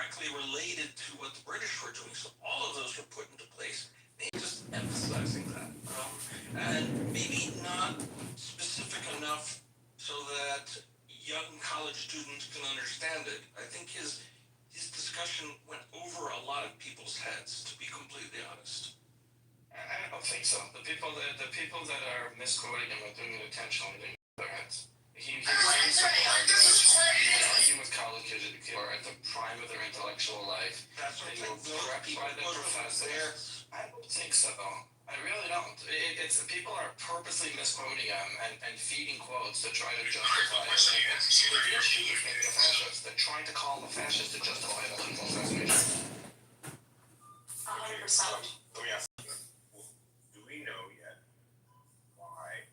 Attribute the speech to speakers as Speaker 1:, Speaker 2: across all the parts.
Speaker 1: directly related to what the British were doing. So all of those were put into place. Maybe just emphasizing that, and maybe not specific enough so that young college students can understand it. I think his discussion went over a lot of people's heads, to be completely honest.
Speaker 2: I don't think so. The people that are misquoting him are doing it intentionally. Their heads. He was arguing with college kids who are at the prime of their intellectual life.
Speaker 1: That's what
Speaker 2: they were prepped by the professors. I don't think so. I really don't. It's people are purposely misquoting him and feeding quotes to try to justify it. They didn't shoot the fascists. They're trying to call them a fascist to justify the political assassination.
Speaker 3: 100%. Let me ask you, do we know yet why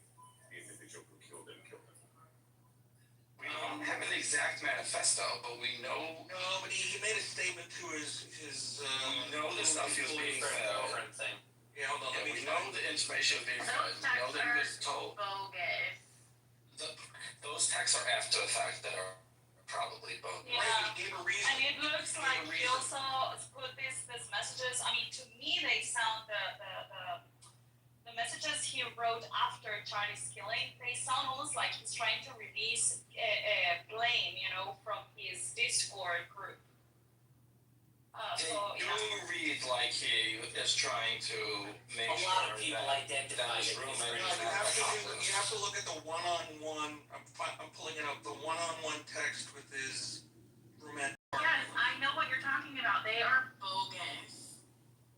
Speaker 3: the individual who killed him killed him?
Speaker 2: We don't have an exact manifesto, but we know.
Speaker 1: No, but he made a statement to his
Speaker 2: we know the stuff he was being fed.
Speaker 4: Thing.
Speaker 1: Yeah, hold on.
Speaker 2: We know the information was being fed. We know that he was told.
Speaker 5: Bogus.
Speaker 2: Those texts are after the fact that are probably bogus.
Speaker 5: Yeah.
Speaker 1: Right, he gave a reason.
Speaker 5: And it looks like he also put these messages. I mean, to me, they sound the messages he wrote after Charlie's killing. They sound almost like he's trying to release blame, from his Discord group.
Speaker 2: Read like he is trying to make
Speaker 4: a lot of people identify
Speaker 2: his
Speaker 4: it.
Speaker 1: You have to look at the one-on-one. I'm pulling it up. The one-on-one text with his roommate.
Speaker 5: Yes, I know what you're talking about. They are bogus.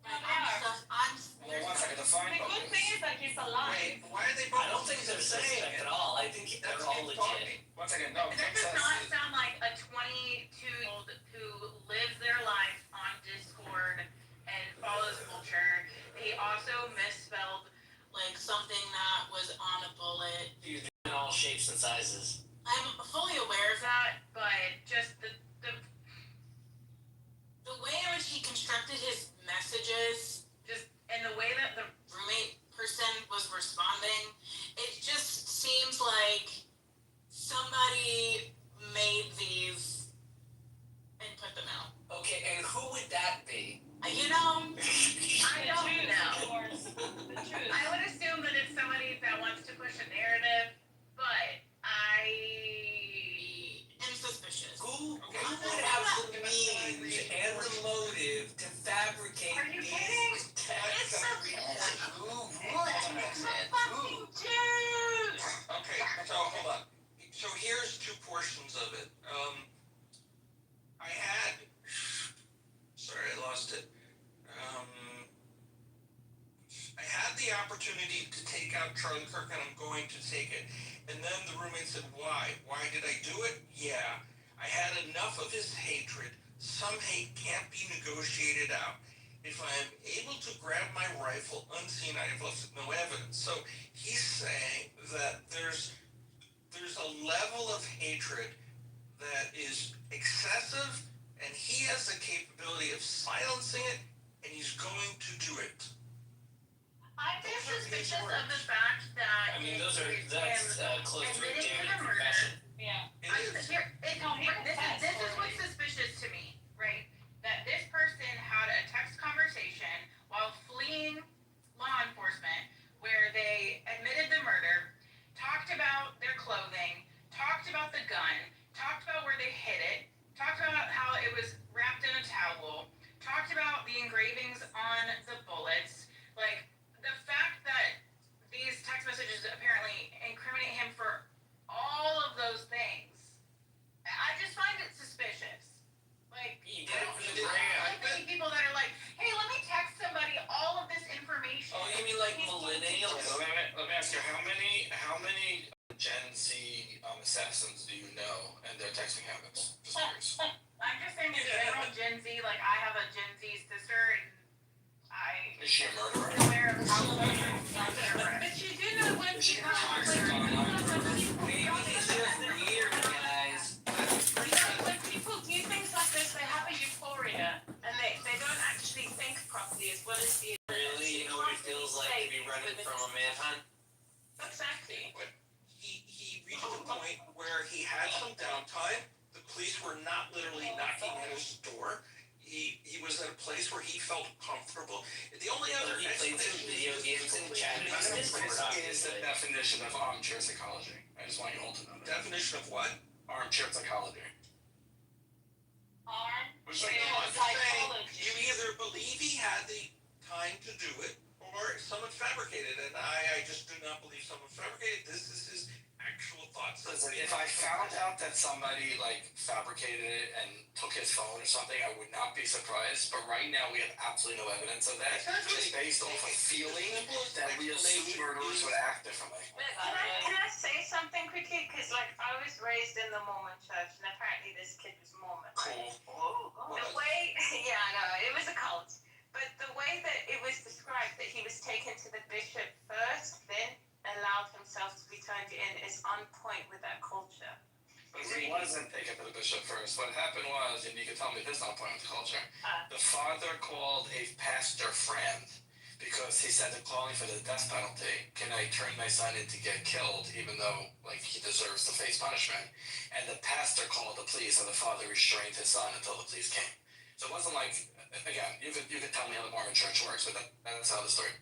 Speaker 2: One second, define
Speaker 5: The
Speaker 2: bogus.
Speaker 5: good thing is that he's alive.
Speaker 1: Wait, why are they bogus?
Speaker 4: I don't think they're suspect at all. I think they're all legit.
Speaker 2: One second, no.
Speaker 5: That does not sound like a 22-year-old who lives their life on Discord and follows culture. He also misspelled something that was on a bullet.
Speaker 4: Used in all shapes and sizes.
Speaker 5: I'm fully aware of that, but just the way in which he constructed his messages, and the way that the roommate person was responding, it just seems like somebody made these and put them out.
Speaker 4: Okay, and who would that be?
Speaker 5: I don't know. I would assume that it's somebody that wants to push a narrative, but I am suspicious.
Speaker 4: Who would have the means and the motive to fabricate
Speaker 5: Are you
Speaker 4: these
Speaker 5: kidding?
Speaker 4: texts?
Speaker 5: It's
Speaker 4: Who would?
Speaker 5: fucking Jews!
Speaker 1: Okay, so hold on. So here's two portions of it. Sorry, I lost it. I had the opportunity to take out Charlie Kirk, and I'm going to take it. And then the roommate said, why? Why did I do it? Yeah. I had enough of his hatred. Some hate can't be negotiated out. If I am able to grab my rifle unseen, I have left no evidence. So he's saying that there's a level of hatred that is excessive, and he has the capability of silencing it, and he's going to do it.
Speaker 5: I'm just suspicious of the fact that
Speaker 4: that's close to a damning confession.
Speaker 5: Yeah.
Speaker 1: It is.
Speaker 5: This is what's suspicious to me, right? That this person had a text conversation while fleeing law enforcement where they admitted the murder, talked about their clothing, talked about the gun, talked about where they hid it, talked about how it was wrapped in a towel, talked about the engravings on the bullets. The fact that these text messages apparently incriminate him for all of those things, I just find it suspicious.
Speaker 4: He did it for the
Speaker 5: I think people that are like, hey, let me text somebody all of this information.
Speaker 4: Oh, you mean like millennials?
Speaker 2: Let me ask you, how many Gen Z assassins do you know and their texting habits? Just curious.
Speaker 5: I'm just saying in general, Gen Z, I have a Gen Z sister, and
Speaker 2: Is she a murderer?
Speaker 5: aware of how but she didn't when she
Speaker 4: Maybe he's just weird, guys.
Speaker 5: when people do things like this, they have a euphoria, and they don't actually think properly as well as the
Speaker 4: Really? You know what it feels like to be running from a manhunt?
Speaker 5: Exactly.
Speaker 1: He reached a point where he had some downtime. The police were not literally knocking at his door. He was at a place where he felt comfortable. The only other
Speaker 4: He played some
Speaker 1: explanation
Speaker 4: video games and chatted.
Speaker 2: This is the definition of armchair psychology. I just want you all to know that.
Speaker 1: definition of what?
Speaker 2: Armchair psychology.
Speaker 5: Armchair
Speaker 1: I'm saying
Speaker 5: psychology.
Speaker 1: you either believe he had the time to do it, or someone fabricated it. And I just do not believe someone fabricated. This is his actual thoughts.
Speaker 2: Listen, if I found out that somebody like fabricated it and took his phone or something, I would not be surprised. But right now, we have absolutely no evidence of that. Just based off a feeling that we assume murderers would act differently.
Speaker 6: Can I say something quickly? Because, like, I was raised in the Mormon church, and apparently this kid was Mormon.
Speaker 2: Cool.
Speaker 6: The way, yeah, I know, it was a cult. But the way that it was described, that he was taken to the bishop first, then allowed himself to be turned in, is on point with that culture.
Speaker 2: But he wasn't taken to the bishop first. What happened was, and you can tell me this on point with the culture, the father called a pastor friend because he said they're calling for the death penalty. Can I turn my son in to get killed, even though like he deserves to face punishment? And the pastor called the police, and the father restrained his son until the police came. So it wasn't like, again, you could tell me how the Mormon Church works, but that's how the story.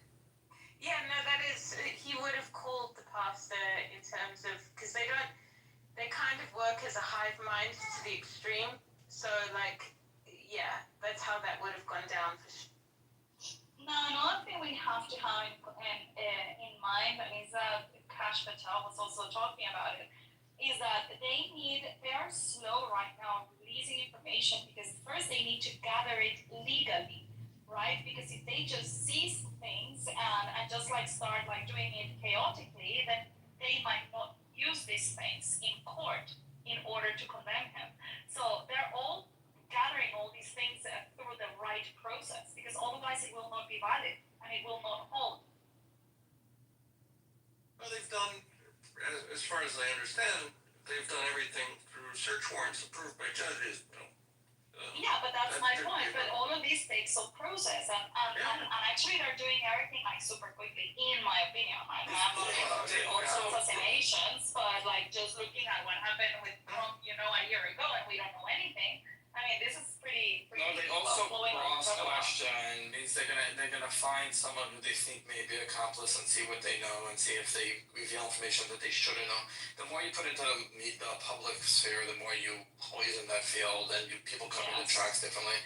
Speaker 6: Yeah, no, that is, he would have called the pastor in terms of, because they kind of work as a hive mind to the extreme. So, like, yeah, that's how that would have gone down for sure.
Speaker 7: Now, another thing we have to have in mind is that Kash Patel was also talking about it, is that they are slow right now releasing information because first they need to gather it legally, right? Because if they just seize things and just like start like doing it chaotically, then they might not use these things in court in order to condemn him. So they're all gathering all these things through the right process, because otherwise it will not be valid and it will not hold.
Speaker 1: Well, they've done, as far as I understand, they've done everything through search warrants approved by judges.
Speaker 7: Yeah, but that's my point. But all of these takes a process, and actually they're doing everything like super quickly, in my opinion. I'm not doing all sorts of assassinations, but like just looking at what happened with Trump, a year ago, and we don't know anything. I mean, this is pretty.
Speaker 2: No, they also
Speaker 7: blowing up.
Speaker 2: cross-question means they're gonna find someone who they think may be an accomplice and see what they know and see if they reveal information that they shouldn't know. The more you put into the public sphere, the more you poison that field and people come to the tracks differently.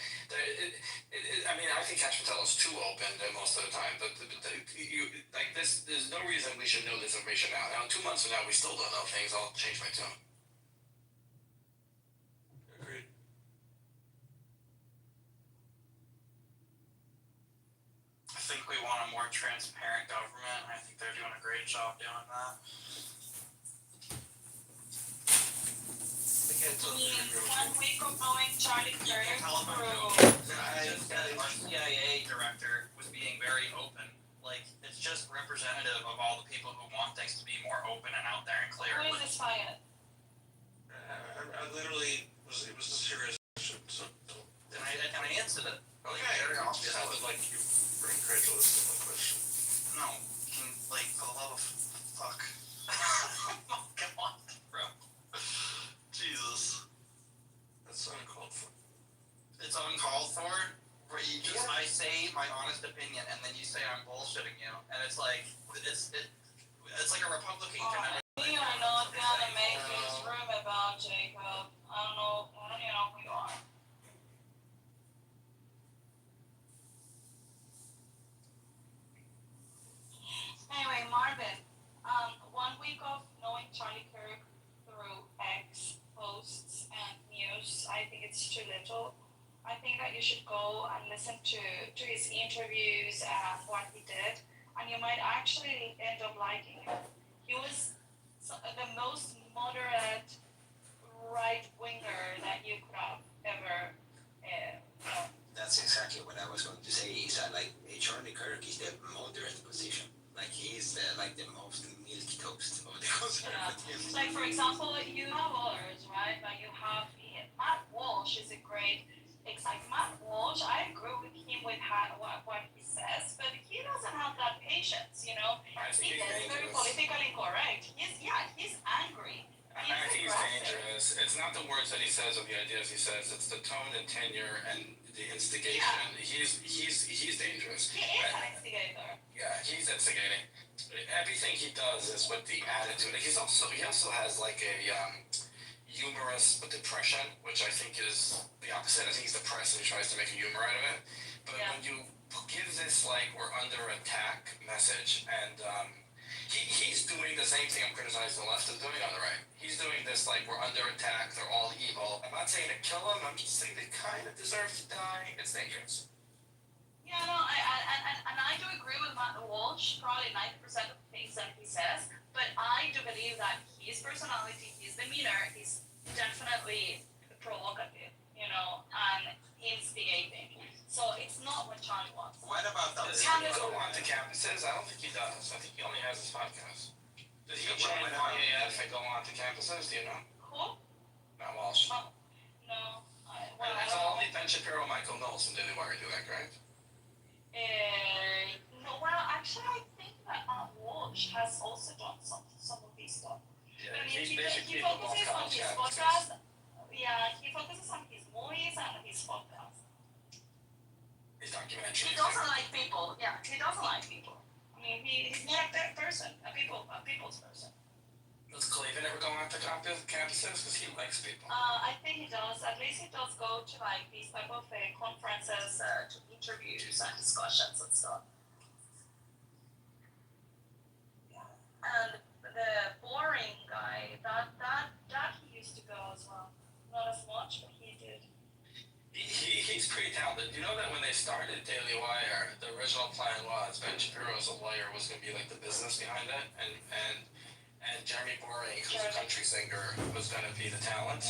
Speaker 2: I mean, I think Kash Patel is too open most of the time, but there's no reason we should know this information now. Now, 2 months from now, we still don't know things. I'll change my tune.
Speaker 1: Agreed.
Speaker 8: I think we want a more transparent government. I think they're doing a great job doing that.
Speaker 7: One week of knowing Charlie
Speaker 8: You
Speaker 7: Kirk
Speaker 8: can tell them
Speaker 7: through.
Speaker 8: our CIA director was being very open. Like, it's just representative of all the people who want things to be more open and out there and clear.
Speaker 7: Who is this fired?
Speaker 1: I literally it was a serious question, so.
Speaker 8: And I answered it. Like,
Speaker 1: Okay,
Speaker 8: very
Speaker 1: I
Speaker 8: obvious.
Speaker 1: would like you for incredulous to my question.
Speaker 8: No, like, for the love of fuck. Oh, come on, bro. Jesus.
Speaker 1: That's uncalled for.
Speaker 8: It's uncalled for, where you just, I say my honest opinion, and then you say I'm bullshitting you, and it's like, it's like a Republican
Speaker 7: Oh,
Speaker 8: can
Speaker 7: we are not gonna make this room about Jacob. I don't even know who you are. Anyway, Marvin, 1 week of knowing Charlie Kirk through X posts and news, I think it's too little. I think that you should go and listen to his interviews and what he did, and you might actually end up liking him. He was the most moderate right winger that you could have ever known.
Speaker 9: That's exactly what I was going to say. Is that like Charlie Kirk is the moderate position. Like he's like the most milk toast of the conservatives.
Speaker 7: Like for example, you have others, right? But you have Matt Walsh is a great example. Matt Walsh, I agree with him with what he says, but he doesn't have that patience.
Speaker 2: I think
Speaker 7: He
Speaker 2: he's
Speaker 7: is very
Speaker 2: dangerous.
Speaker 7: politically correct. He's angry.
Speaker 2: I think he's dangerous. It's not the words words that he says or the ideas he says. It's the tone and tenure and the instigation.
Speaker 7: Yeah.
Speaker 2: He's dangerous.
Speaker 7: He is an instigator.
Speaker 2: Yeah, he's instigating. Everything he does is with the attitude. He also has like a humorous depression, which I think is the opposite. I think he's depressed and he tries to make humor out of it. But when you give this like we're under attack message, and he's doing the same thing I'm criticizing the left is doing on the right. He's doing this like we're under attack, they're all evil. I'm not saying to kill them, I'm just saying they kind of deserve to die. It's dangerous.
Speaker 7: Yeah, no, I do agree with Matt Walsh, probably 90% of the things that he says, but I do believe that his personality, his demeanor, is definitely provocative, you know, and instigating. So it's not what Charlie wants.
Speaker 8: What about the
Speaker 2: Does he go on to campuses? I don't think he does. I think he only has his podcast. Does he join YAF and go on to campuses? Do you know?
Speaker 7: Who?
Speaker 2: Matt Walsh.
Speaker 7: Oh, no.
Speaker 2: It's only Ben Shapiro, Michael Knowles, and Daily Wire do that, correct?
Speaker 7: No, well, actually, I think that Walsh has also done some of these stuff.
Speaker 2: Yeah,
Speaker 7: I mean,
Speaker 2: he
Speaker 7: he
Speaker 2: focuses
Speaker 7: focuses on his podcast. Yeah, he focuses on his movies and his podcast.
Speaker 2: His documentary.
Speaker 7: He doesn't like people. Yeah, he doesn't like people. I mean, he's not a person, a people's person.
Speaker 2: Does Clavin ever go on to campuses? Because he likes people.
Speaker 7: I think he does. At least he does go to like these type of conferences, to interviews and discussions and stuff. Yeah. And the boring guy, that he used to go as well. Not as much, but he did.
Speaker 2: He's pretty talented. You know that when they started Daily Wire, the original plan was Ben Shapiro as a lawyer was going to be like the business behind it, and Jeremy Boring, who's a country singer, was going to be the talent,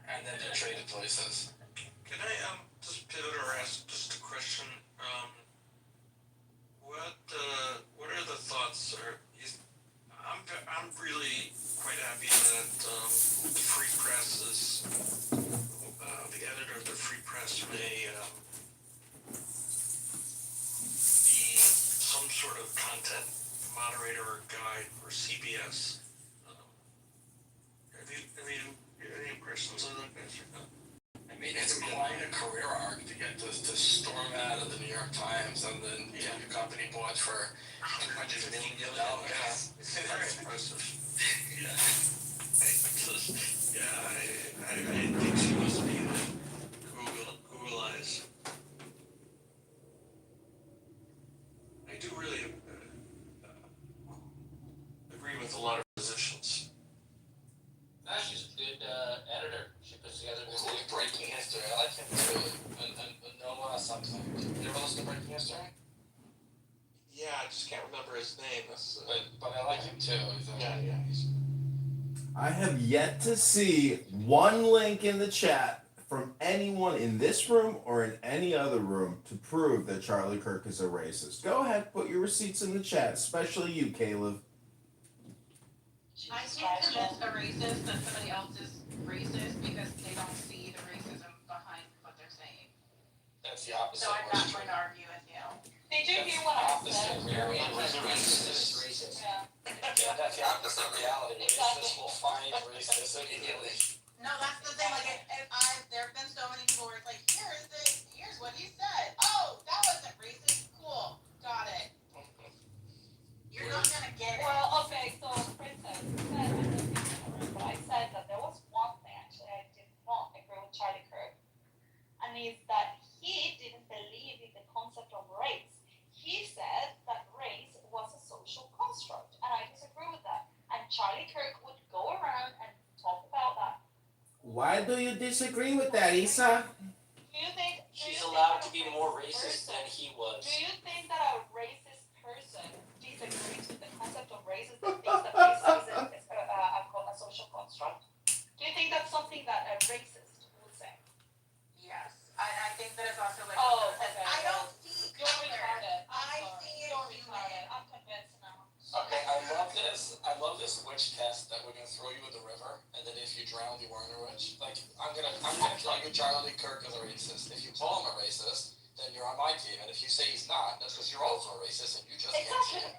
Speaker 2: and then they traded places.
Speaker 1: Can I just pivot or ask just a question? What are the thoughts? I'm really quite happy that the Free Press is the editor of the Free Press may be some sort of content moderator or guide for CBS. Have you any impressions on that, guys?
Speaker 2: I mean, it's quite a career arc to get to storm out of the New York Times and then get your company bought for $200 million.
Speaker 1: It's very impressive. Yeah. I think she must be the Google eyes. I do really agree with a lot of positions.
Speaker 10: No, she's a good editor. She puts together good
Speaker 2: Cool Breaking History. I like him too. And Noah something. You ever listen to Breaking History?
Speaker 1: Yeah, I just can't remember his name.
Speaker 2: But I like him too.
Speaker 11: I have yet to see one link in the chat from anyone in this room or in any other room to prove that Charlie Kirk is a racist. Go ahead, put your receipts in the chat, especially you, Caleb.
Speaker 5: I can't convince a racist that somebody else is racist because they don't see the racism behind what they're saying.
Speaker 2: That's the opposite.
Speaker 5: So I'm not going to argue with you.
Speaker 7: Did you hear what I said?
Speaker 10: Racist.
Speaker 7: Yeah.
Speaker 2: Yeah, that's the opposite reality.
Speaker 7: Exactly.
Speaker 2: Racists will find racists immediately.
Speaker 5: No, that's the thing. Like, there have been so many people where it's like, here's what he said. Oh, that wasn't racist. Cool, got it. You're not gonna get it.
Speaker 7: Well, okay, so Princess said, but I said that there was one thing actually I did not agree with Charlie Kirk, and is that he didn't believe in the concept of race. He said that race was a social construct, and I disagree with that. And Charlie Kirk would go around and talk about that.
Speaker 11: Why do you disagree with that, Isa?
Speaker 10: She's allowed to be more racist than he was.
Speaker 7: Do you think that a racist person disagrees with the concept of race and thinks that race is a social construct? Do you think that's something that a racist would say?
Speaker 5: Yes, I think that it's also like.
Speaker 7: Oh, okay.
Speaker 5: I don't see
Speaker 7: You're
Speaker 5: color.
Speaker 7: retarded.
Speaker 5: I see it
Speaker 7: You're
Speaker 5: human.
Speaker 7: retarded. I'm convinced now.
Speaker 2: Okay, I love this witch test that we're gonna throw you in the river, and then if you drown, you weren't a witch. Like, I'm gonna tell you Charlie Kirk is a racist. If you call him a racist, then you're on my team, and if you say he's not, that's because you're also a racist and you just can't see it.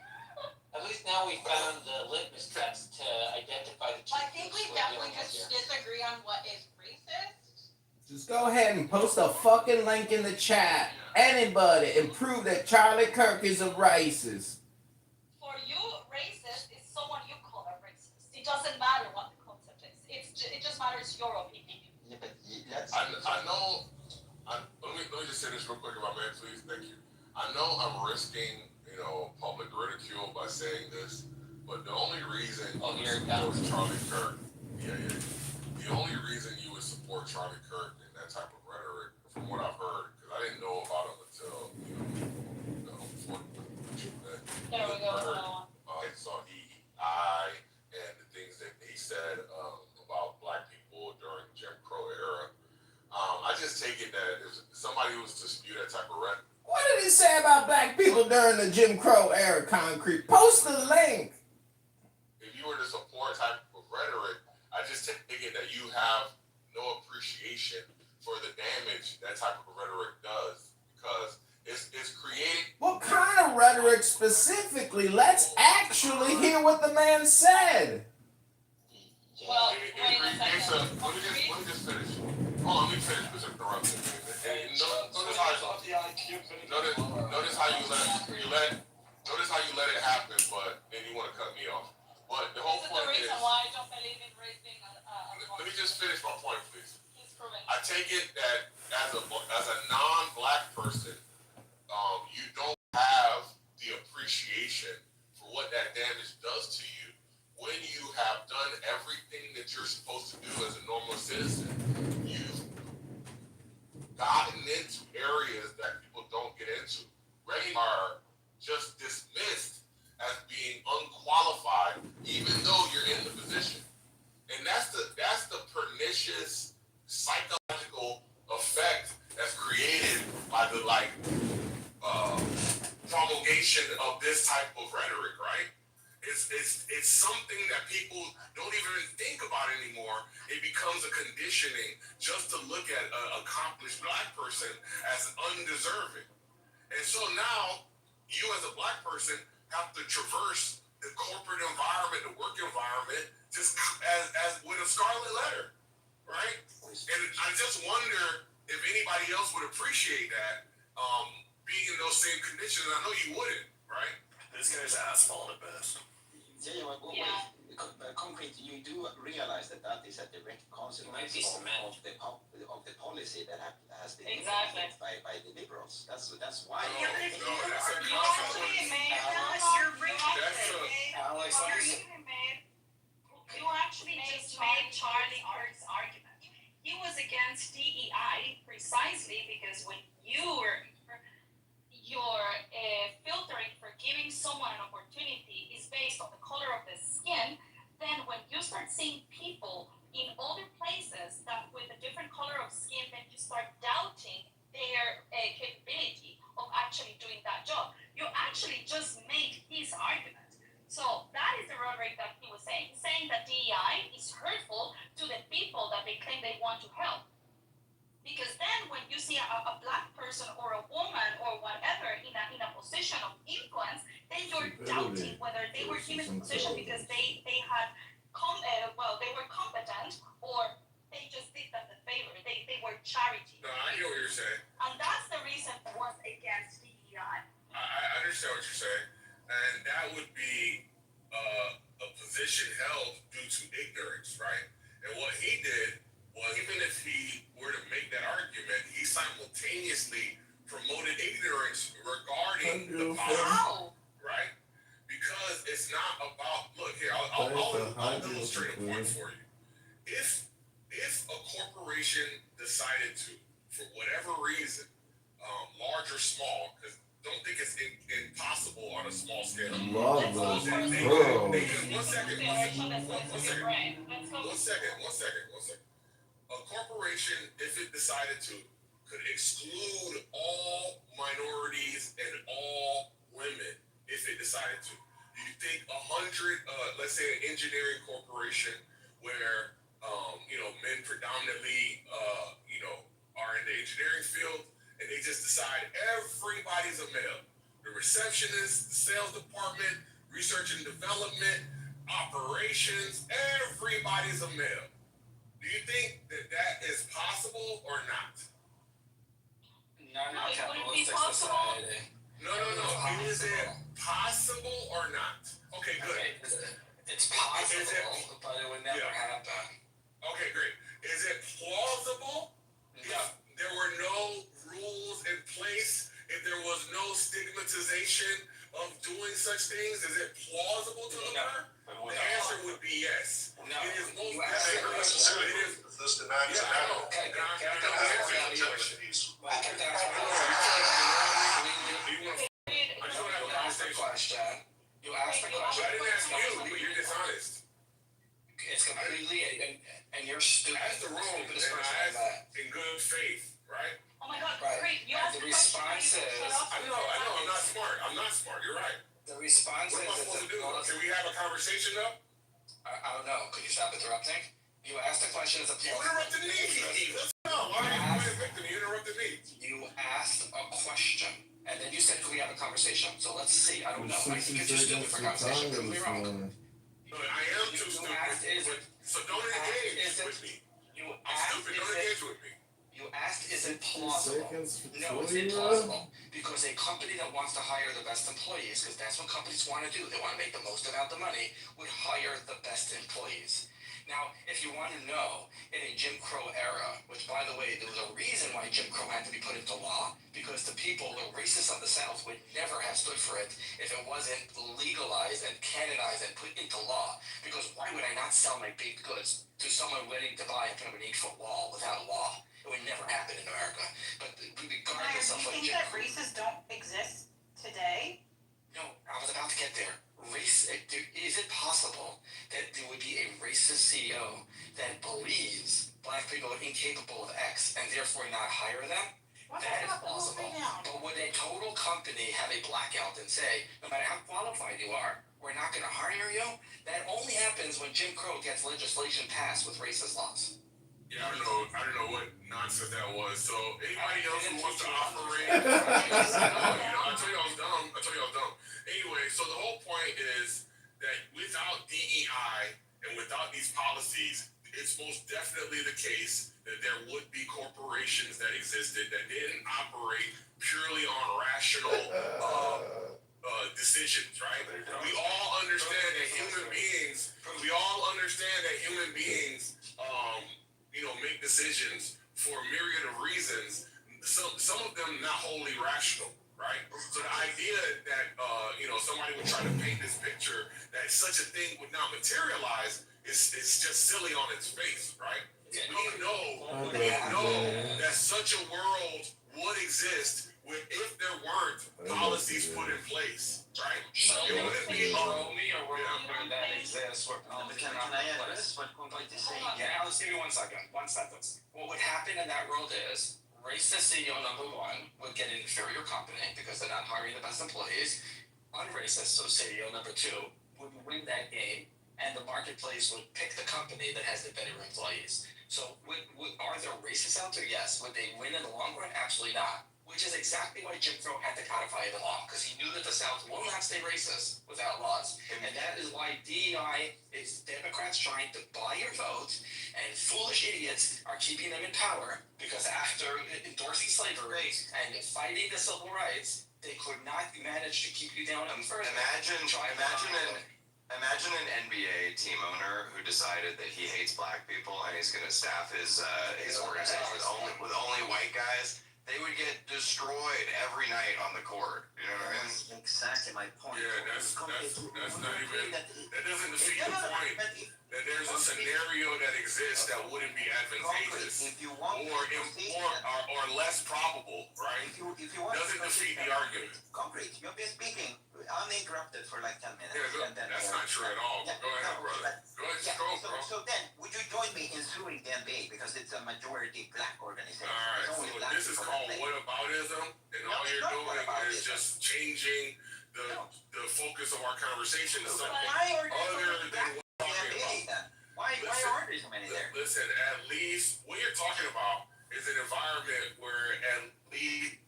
Speaker 10: At least now we found the litmus test to identify the two.
Speaker 5: I think we definitely just disagree on what is racist.
Speaker 11: Just go ahead and post a fucking link in the chat. Anybody, and prove that Charlie Kirk is a racist.
Speaker 7: For you, racist is someone you call a racist. It doesn't matter what the concept is. It just matters your opinion.
Speaker 9: Yeah, but that's.
Speaker 12: I know. Let me just say this real quick, if I may, please. Thank you. I know I'm risking, public ridicule by saying this, but the only reason you would support Charlie Kirk, the only reason you would support Charlie Kirk in that type of rhetoric, from what I've heard, because I didn't know about him until before
Speaker 7: There we go.
Speaker 12: I saw EEI and the things that he said about black people during Jim Crow era. I just take it that if somebody was to spew that type of rhetoric.
Speaker 11: What did he say about black people during the Jim Crow era, Concrete? Post the link.
Speaker 12: If you were to support type of rhetoric, I just take it that you have no appreciation for the damage that type of rhetoric does, because it's creating.
Speaker 11: What kind of rhetoric specifically? Let's actually hear what the man said.
Speaker 7: Well,
Speaker 12: Let me just finish. Hold on, let me finish this interruption. Notice how you let it happen, but then you want to cut me off. But the whole point is.
Speaker 7: This is the reason why I don't believe in raising
Speaker 12: Let me just finish my point, please.
Speaker 7: He's proven.
Speaker 12: I take it that as a non-black person, you don't have the appreciation for what that damage does to you when you have done everything that you're supposed to do as a normal citizen. You've gotten into areas that people don't get into. Are just dismissed as being unqualified, even though you're in the position. And that's the pernicious psychological effect that's created by the promulgation of this type of rhetoric, right? It's something that people don't even think about anymore. It becomes a conditioning just to look at an accomplished black person as undeserving. And so now, you as a black person have to traverse the corporate environment, the work environment, just as with a scarlet letter, right? And I just wonder if anybody else would appreciate that, being in those same conditions. I know you wouldn't, right?
Speaker 2: This guy's asphalt at best.
Speaker 9: Concrete, you do realize that is a direct consequence of the policy that has been implemented by the liberals. That's why.
Speaker 5: Yeah, but if
Speaker 7: You actually just made Charlie Kirk's argument. He was against DEI precisely because when you're filtering for giving someone an opportunity is based on the color of the skin, then when you start seeing people in other places that with a different color of skin, then you start doubting their capability of actually doing that job. You actually just made his argument. So that is the rhetoric that he was saying that DEI is hurtful to the people that they claim they want to help. Because then when you see a black person or a woman or whatever in a position of influence, then you're doubting whether they were given the position because they had they were competent or they just did them the favor. They were charity.
Speaker 12: No, I get what you're saying.
Speaker 7: And that's the reason I was against DEI.
Speaker 12: I understand what you're saying. And that would be a position held due to ignorance, right? And what he did was, even if he were to make that argument, he simultaneously promoted ignorance regarding the policy, right? Because it's not about, look here, I'll illustrate a point for you. If a corporation decided to, for whatever reason, large or small, because don't think it's impossible on a small scale.
Speaker 11: Love those girls.
Speaker 12: One second. A corporation, if it decided to, could exclude all minorities and all women if it decided to. You think 100, let's say an engineering corporation where, men predominantly, are in the engineering field, and they just decide everybody's a male. The receptionist, the sales department, research and development, operations, everybody's a male. Do you think that that is possible or not?
Speaker 2: Not in
Speaker 7: No,
Speaker 2: a
Speaker 7: it wouldn't be
Speaker 2: capitalistic
Speaker 7: possible.
Speaker 2: society.
Speaker 12: No. Is it possible or not? Okay, good.
Speaker 2: Okay, it's possible,
Speaker 12: Is it-
Speaker 2: but it would never
Speaker 12: Yeah.
Speaker 2: happen.
Speaker 12: Okay, great. Is it plausible
Speaker 2: No.
Speaker 12: if there were no rules in place, if there was no stigmatization of doing such things? Is it plausible to occur? The answer would be yes.
Speaker 2: No.
Speaker 12: It is most
Speaker 2: You asked
Speaker 12: definitely.
Speaker 2: the question.
Speaker 12: It is.
Speaker 3: This demands
Speaker 12: Yeah, I know.
Speaker 2: Okay,
Speaker 12: And I
Speaker 2: can I
Speaker 12: know the
Speaker 2: ask
Speaker 12: answer.
Speaker 2: you a
Speaker 12: You
Speaker 2: question?
Speaker 12: want-
Speaker 2: I kept asking
Speaker 12: I just want to have a
Speaker 2: You asked the
Speaker 12: conversation.
Speaker 2: question. You asked the
Speaker 12: But
Speaker 2: question.
Speaker 12: I didn't ask you, but you're dishonest.
Speaker 2: It's completely, and you're stupid.
Speaker 12: I asked the room,
Speaker 2: Stupidest
Speaker 12: and
Speaker 2: person
Speaker 12: I
Speaker 2: I met.
Speaker 12: asked in good faith, right?
Speaker 7: Oh my God,
Speaker 2: Right.
Speaker 7: great. You
Speaker 2: And
Speaker 7: asked
Speaker 2: the
Speaker 7: the question.
Speaker 2: response
Speaker 7: Shut
Speaker 2: is-
Speaker 7: up.
Speaker 12: I know, I'm not smart. I'm not smart. You're right.
Speaker 2: The response
Speaker 12: What am I
Speaker 2: is
Speaker 12: supposed to
Speaker 2: it's
Speaker 12: do?
Speaker 2: a
Speaker 12: Can we have a conversation though?
Speaker 2: I don't know. Could you stop interrupting? You asked the question as a
Speaker 12: You interrupted me. Let's go. Why are you playing victim? You interrupted me.
Speaker 2: You asked a question, and then you said, "Could we have a conversation?" So let's see. I don't know. I think you're too stupid for conversation. Prove me wrong.
Speaker 12: No, I am too
Speaker 2: You asked,
Speaker 12: stupid. So don't engage with me.
Speaker 2: You
Speaker 12: I'm
Speaker 2: asked,
Speaker 12: stupid. Don't engage with me.
Speaker 2: You asked, is it plausible? No, it's
Speaker 11: 20
Speaker 2: implausible. Because a company that wants to hire the best employees, because that's what companies want to do, they want to make the most amount of money, would hire the best employees. Now, if you want to know, in a Jim Crow era, which by the way, there was a reason why Jim Crow had to be put into law, because the people, the racists of the South, would never have stood for it if it wasn't legalized and canonized and put into law. Because why would I not sell my baked goods to someone willing to buy and put up an 8-foot wall without a law? It would never happen in America. But regardless of
Speaker 5: Do
Speaker 2: what
Speaker 5: you think
Speaker 2: Jim
Speaker 5: that
Speaker 2: Crow...
Speaker 5: races don't exist today?
Speaker 2: No, I was about to get there. Is it possible that there would be a racist CEO that believes black people are incapable of X and therefore not hire them? That is plausible. But would a total company have a blackout and say, no matter how qualified you are, we're not going to hire you? That only happens when Jim Crow gets legislation passed with racist laws.
Speaker 12: Yeah, I don't know what nonsense that was. So anybody else who wants to operate, I told you I was dumb. Anyway, so the whole point is that without DEI and without these policies, it's most definitely the case that there would be corporations that existed that didn't operate purely on rational decisions, right? We all understand that human beings, make decisions for a myriad of reasons. Some of them not wholly rational, right? So the idea that somebody would try to paint this picture that such a thing would not materialize is just silly on its face, right? We know that such a world would exist if there weren't policies put in place, right? It wouldn't be
Speaker 2: me or we're that exists where
Speaker 9: Can I address what Kumpai is saying?
Speaker 2: Yeah, let's give you 1 second, 1 sentence. What would happen in that world is racist CEO number 1 would get an inferior company because they're not hiring the best employees. Unracist, so CEO number 2, would win that game, and the marketplace would pick the company that has the better employees. So are there racists out there? Yes. Would they win in the long run? Absolutely not. Which is exactly why Jim Crow had to codify the law, because he knew that the South will not stay racist without laws. And that is why DEI is Democrats trying to buy your vote, and foolish idiots are keeping them in power, because after endorsing slavery and fighting the civil rights, they could not manage to keep you down any further.
Speaker 13: Imagine an NBA team owner who decided that he hates black people and he's going to staff his organization with only white guys. They would get destroyed every night on the court. You know what I mean?
Speaker 9: That's exactly my point.
Speaker 12: Yeah, that's not even, that doesn't defeat the point that there's a scenario that exists that wouldn't be advantageous or less probable, right?
Speaker 9: If you want
Speaker 12: Doesn't defeat the argument.
Speaker 9: Concrete, you've been speaking uninterrupted for like 10 minutes.
Speaker 12: Yeah, that's not true at all. Go ahead, brother. Go ahead, bro.
Speaker 9: So then, would you join me in suing the NBA because it's a majority black organization?
Speaker 12: Alright, so this is called whataboutism, and all you're doing is just changing the focus of our conversation to something other than what we're talking about.
Speaker 9: Why aren't there so many there?
Speaker 12: Listen, at least what you're talking about is an environment where at least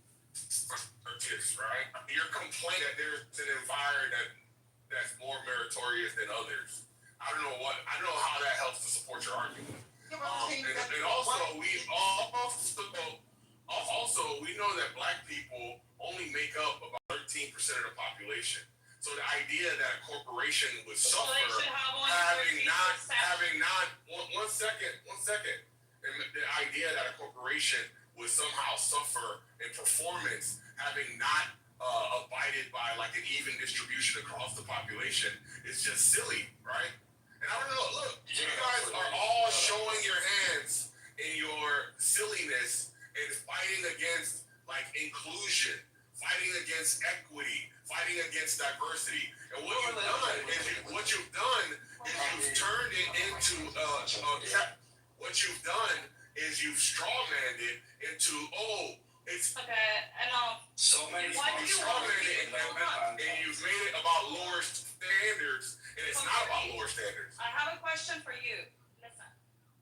Speaker 12: right? Your complaint that there's an environment that's more meritorious than others. I don't know how that helps to support your argument. And also we know that black people only make up about 13% of the population. So the idea that a corporation would suffer having not one second. And the idea that a corporation would somehow suffer in performance having not abided by like an even distribution across the population is just silly, right? And I don't know, look, you guys are all showing your hands in your silliness and fighting against like inclusion, fighting against equity, fighting against diversity. And what you've done is you've turned it into what you've done is you've strawmanned it into it's
Speaker 7: okay, enough.
Speaker 2: So many
Speaker 7: Why do you want to be
Speaker 12: and you've made it about lower standards, and it's not about lower standards.
Speaker 7: I have a question for you. Listen,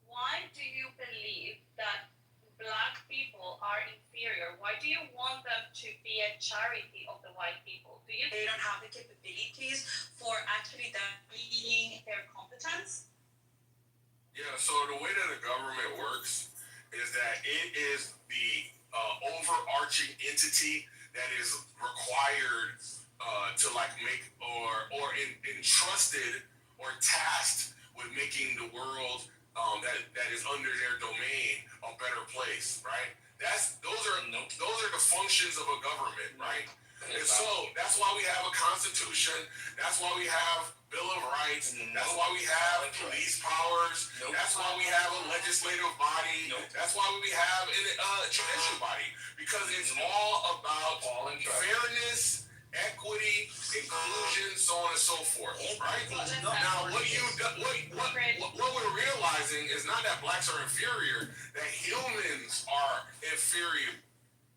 Speaker 7: why do you believe that black people are inferior? Why do you want them to be a charity of the white people? Do you they don't have the capabilities for actually being their competence?
Speaker 12: Yeah, so the way that the government works is that it is the overarching entity that is required to like make or entrusted or tasked with making the world that is under their domain a better place, right? Those are the functions of a government, right? And so that's why we have a constitution. That's why we have Bill of Rights. That's why we have police powers. That's why we have a legislative body. That's why we have a judicial body, because it's all about fairness, equity, inclusion, so on and so forth, right? Now, what we're realizing is not that blacks are inferior, that humans are inferior.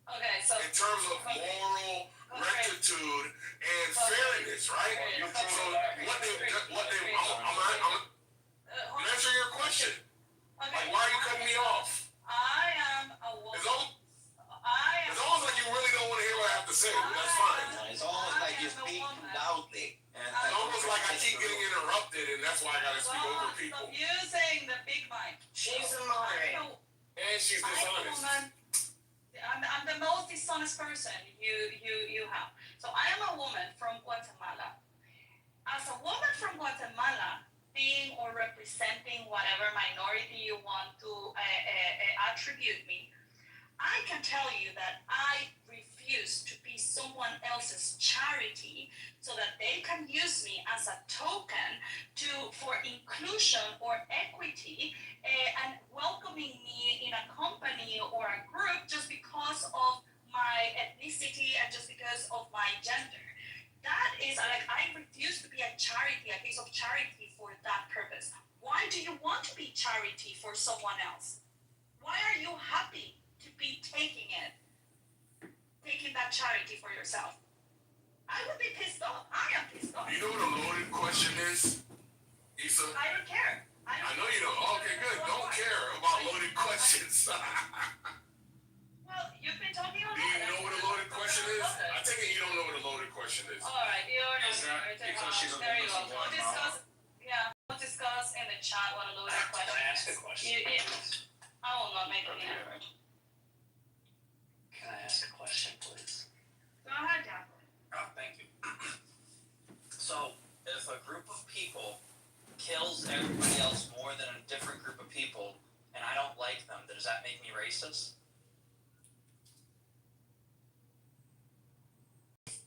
Speaker 7: Okay, so
Speaker 12: in terms of moral rectitude and fairness, right? I'm answering your question.
Speaker 7: Okay.
Speaker 12: Like, why are you cutting me off?
Speaker 7: I am a woman.
Speaker 12: It's almost like you really don't want to hear what I have to say, but that's fine.
Speaker 9: It's almost like you speak loudly.
Speaker 12: It's almost like I keep getting interrupted, and that's why I gotta speak over people.
Speaker 7: Stop using the big mic.
Speaker 2: She's a moderator.
Speaker 12: And she's dishonest.
Speaker 7: I'm the most dishonest person you have. So I am a woman from Guatemala. As a woman from Guatemala, being or representing whatever minority you want to attribute me, I can tell you that I refuse to be someone else's charity so that they can use me as a token for inclusion or equity and welcoming me in a company or a group just because of my ethnicity and just because of my gender. That is like, I refuse to be a charity, a case of charity for that purpose. Why do you want to be charity for someone else? Why are you happy to be taking that charity for yourself? I would be pissed off. I am pissed off.
Speaker 12: You know what a loaded question is, Issa?
Speaker 7: I don't care.
Speaker 12: I know you don't. Okay, good. Don't care about loaded questions.
Speaker 7: Well, you've been talking a lot.
Speaker 12: Do you know what a loaded question is? I take it you don't know what a loaded question is.
Speaker 7: All right, you're not.
Speaker 2: Because she's a
Speaker 7: there you go.
Speaker 2: woman.
Speaker 7: We'll discuss in the chat what a loaded question
Speaker 2: Can I ask
Speaker 7: is.
Speaker 2: a question?
Speaker 7: I will not make any effort.
Speaker 2: Can I ask a question, please?
Speaker 7: Go ahead, Jack.
Speaker 2: Oh, thank you. So, if a group of people kills everybody else more than a different group of people, and I don't like them, does that make me racist?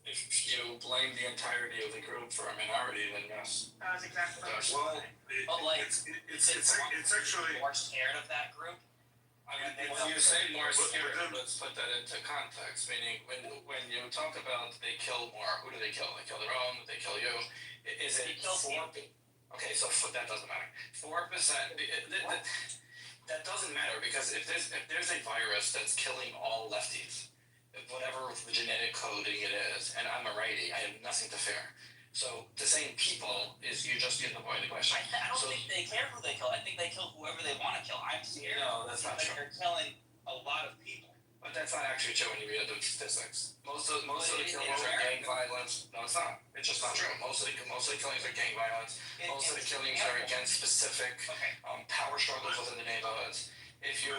Speaker 14: If you blame the entirety of the group for a minority, then yes.
Speaker 7: That was exactly what I was
Speaker 3: Well,
Speaker 2: But like,
Speaker 3: it's actually.
Speaker 2: more scared of that group?
Speaker 14: I mean, when you say more scared, let's put that into context. Meaning, when you talk about they kill more, who do they kill? They kill their own. They kill you. Is it 4? Okay, so that doesn't matter. 4%. That doesn't matter, because if there's a virus that's killing all lefties, whatever the genetic coding it is, and I'm a righty, I have nothing to fear. So the same people is you just get the point of the question.
Speaker 2: I don't think they care who they kill. I think they kill whoever they want to kill. I'm scared.
Speaker 14: No, that's not
Speaker 2: that
Speaker 14: true.
Speaker 2: they're killing a lot of people.
Speaker 14: But that's not actually true when you read the statistics. Most of the killings are gang violence. No, it's not. It's just not true. Most of the killings are gang violence. Most of the killings are against specific power struggles within the neighborhoods. If you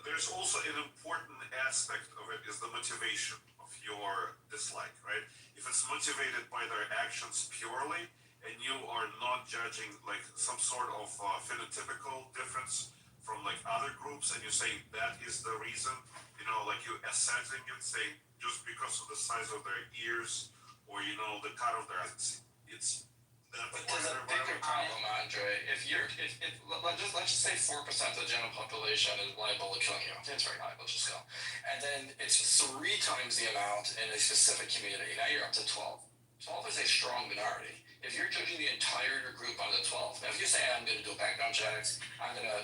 Speaker 3: There's also an important aspect of it is the motivation of your dislike, right? If it's motivated by their actions purely, and you are not judging like some sort of phenotypical difference from like other groups, and you say that is the reason, like you assessing it, saying just because of the size of their ears or the cut of their eyes, it's that.
Speaker 14: But there's a bigger problem, Andre. If let's just say 4% of the general population is liable to killing you. It's very high. Let's just go, and then it's 3 times the amount in a specific community. Now you're up to 12. 12 is a strong minority. If you're judging the entire group on the 12, now if you say I'm going to do background checks, I'm gonna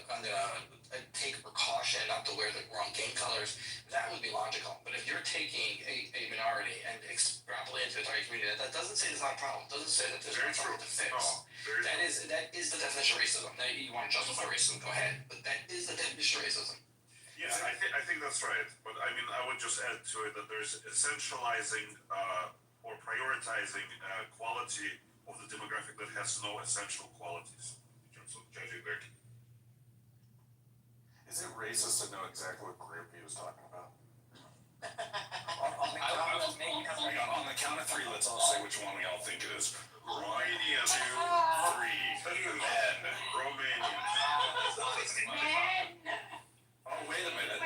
Speaker 14: take precaution not to wear the wrong gang colors, that would be logical. But if you're taking a minority and extrapolating to the entire community, that doesn't say there's not a problem. It doesn't say that there's not something to fix. That is the definition of racism. Now you want to justify racism, go ahead. But that is the definition of racism.
Speaker 3: Yeah, I think that's right. But I mean, I would just add to it that there's essentializing or prioritizing quality of the demographic that has no essential qualities in terms of judging their.
Speaker 15: Is it racist to know exactly what group he was talking about?
Speaker 8: On the count of 3, let's all say which one we all think it is.
Speaker 3: Romanians. 2, 3. Men. Romanians.
Speaker 8: Oh, wait a minute.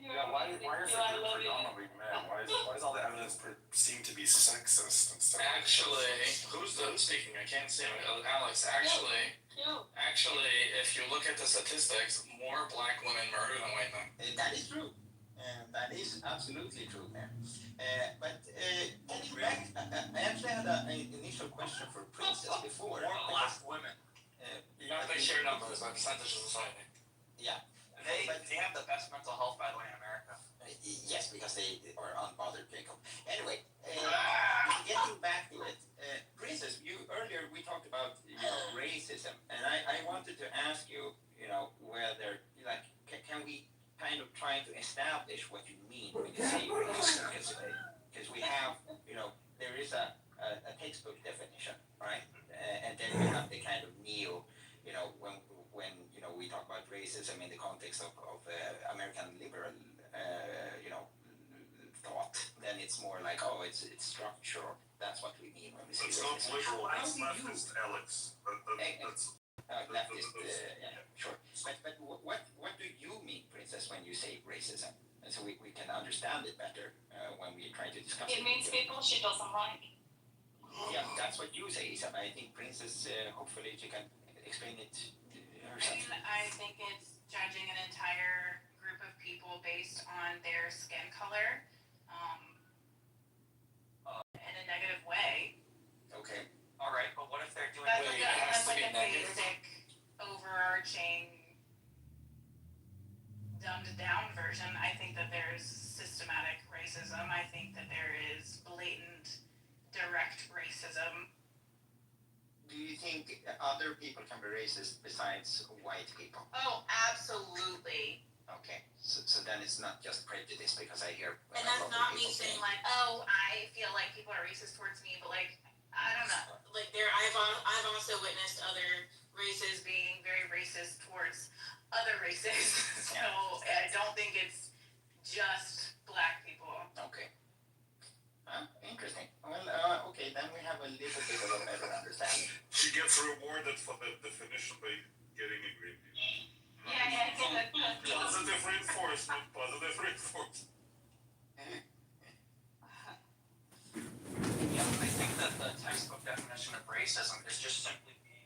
Speaker 15: Yeah, why is the group predominantly men? Why does all the evidence seem to be sexist and stuff?
Speaker 14: Actually, who's speaking? I can't see him. Alex, actually, if you look at the statistics, more black women murder than white men.
Speaker 9: That is true. That is absolutely true, man. But getting back, I actually had an initial question for Princess before.
Speaker 8: More black women.
Speaker 14: Not by sheer numbers, by percentage of society.
Speaker 9: Yeah.
Speaker 8: They have the best mental health, by the way, in America.
Speaker 9: Yes, because they are unbothered, Jacob. Anyway, getting back to it, Princess, earlier we talked about racism, and I wanted to ask you, whether can we kind of try to establish what you mean when you say racism? Because we have, there is a textbook definition, right? And then we have the kind of when we talk about racism in the context of American liberal, thought, then it's more like, it's structural. That's what we mean when we say racism.
Speaker 3: It's not liberal, it's leftist, Alex. That's
Speaker 9: leftist, sure. But what do you mean, Princess, when you say racism? And so we can understand it better when we try to discuss it.
Speaker 7: It means people she doesn't like.
Speaker 9: Yeah, that's what you say, Isa. I think Princess, hopefully she can explain it herself.
Speaker 5: I think it's judging an entire group of people based on their skin color, in a negative way.
Speaker 9: Okay.
Speaker 8: All right, but what if they're doing?
Speaker 5: That's like a basic, overarching, dumbed down version. I think that there's systematic racism. I think that there is blatant, direct racism.
Speaker 9: Do you think other people can be racist besides white people?
Speaker 5: Oh, absolutely.
Speaker 9: Okay, so then it's not just prejudice, because I hear.
Speaker 5: And that's not me saying like, I feel like people are racist towards me, but like, I don't know. Like I've also witnessed other races being very racist towards other races. So I don't think it's just black people.
Speaker 9: Okay. Interesting. Well, okay, then we have a little bit of a better understanding.
Speaker 3: She gets rewarded for the definition by getting a green bean.
Speaker 5: Yeah.
Speaker 3: Positive reinforcement.
Speaker 8: Yeah, I think that the textbook definition of racism is just simply being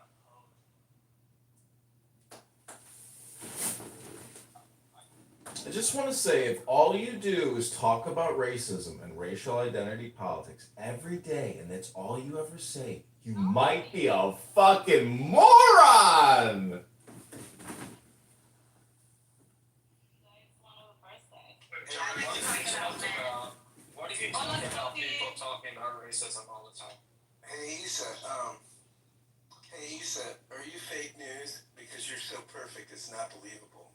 Speaker 8: opposed.
Speaker 11: I just want to say, if all you do is talk about racism and racial identity politics every day, and that's all you ever say, you might be a fucking moron!
Speaker 14: What do you think about people talking about racism all the time?
Speaker 16: Hey, Issa, Hey Issa, are you fake news? Because you're so perfect, it's not believable.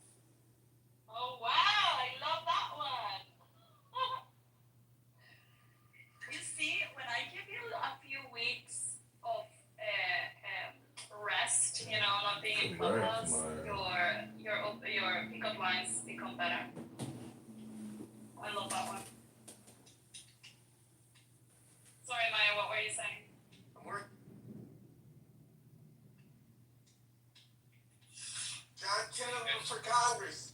Speaker 7: Oh wow, I love that one. You see, when I give you a few weeks of rest, you know, not being in clubhouse, your pickup lines become better. I love that one. Sorry, Maya, what were you saying?
Speaker 16: John Kitover for Congress.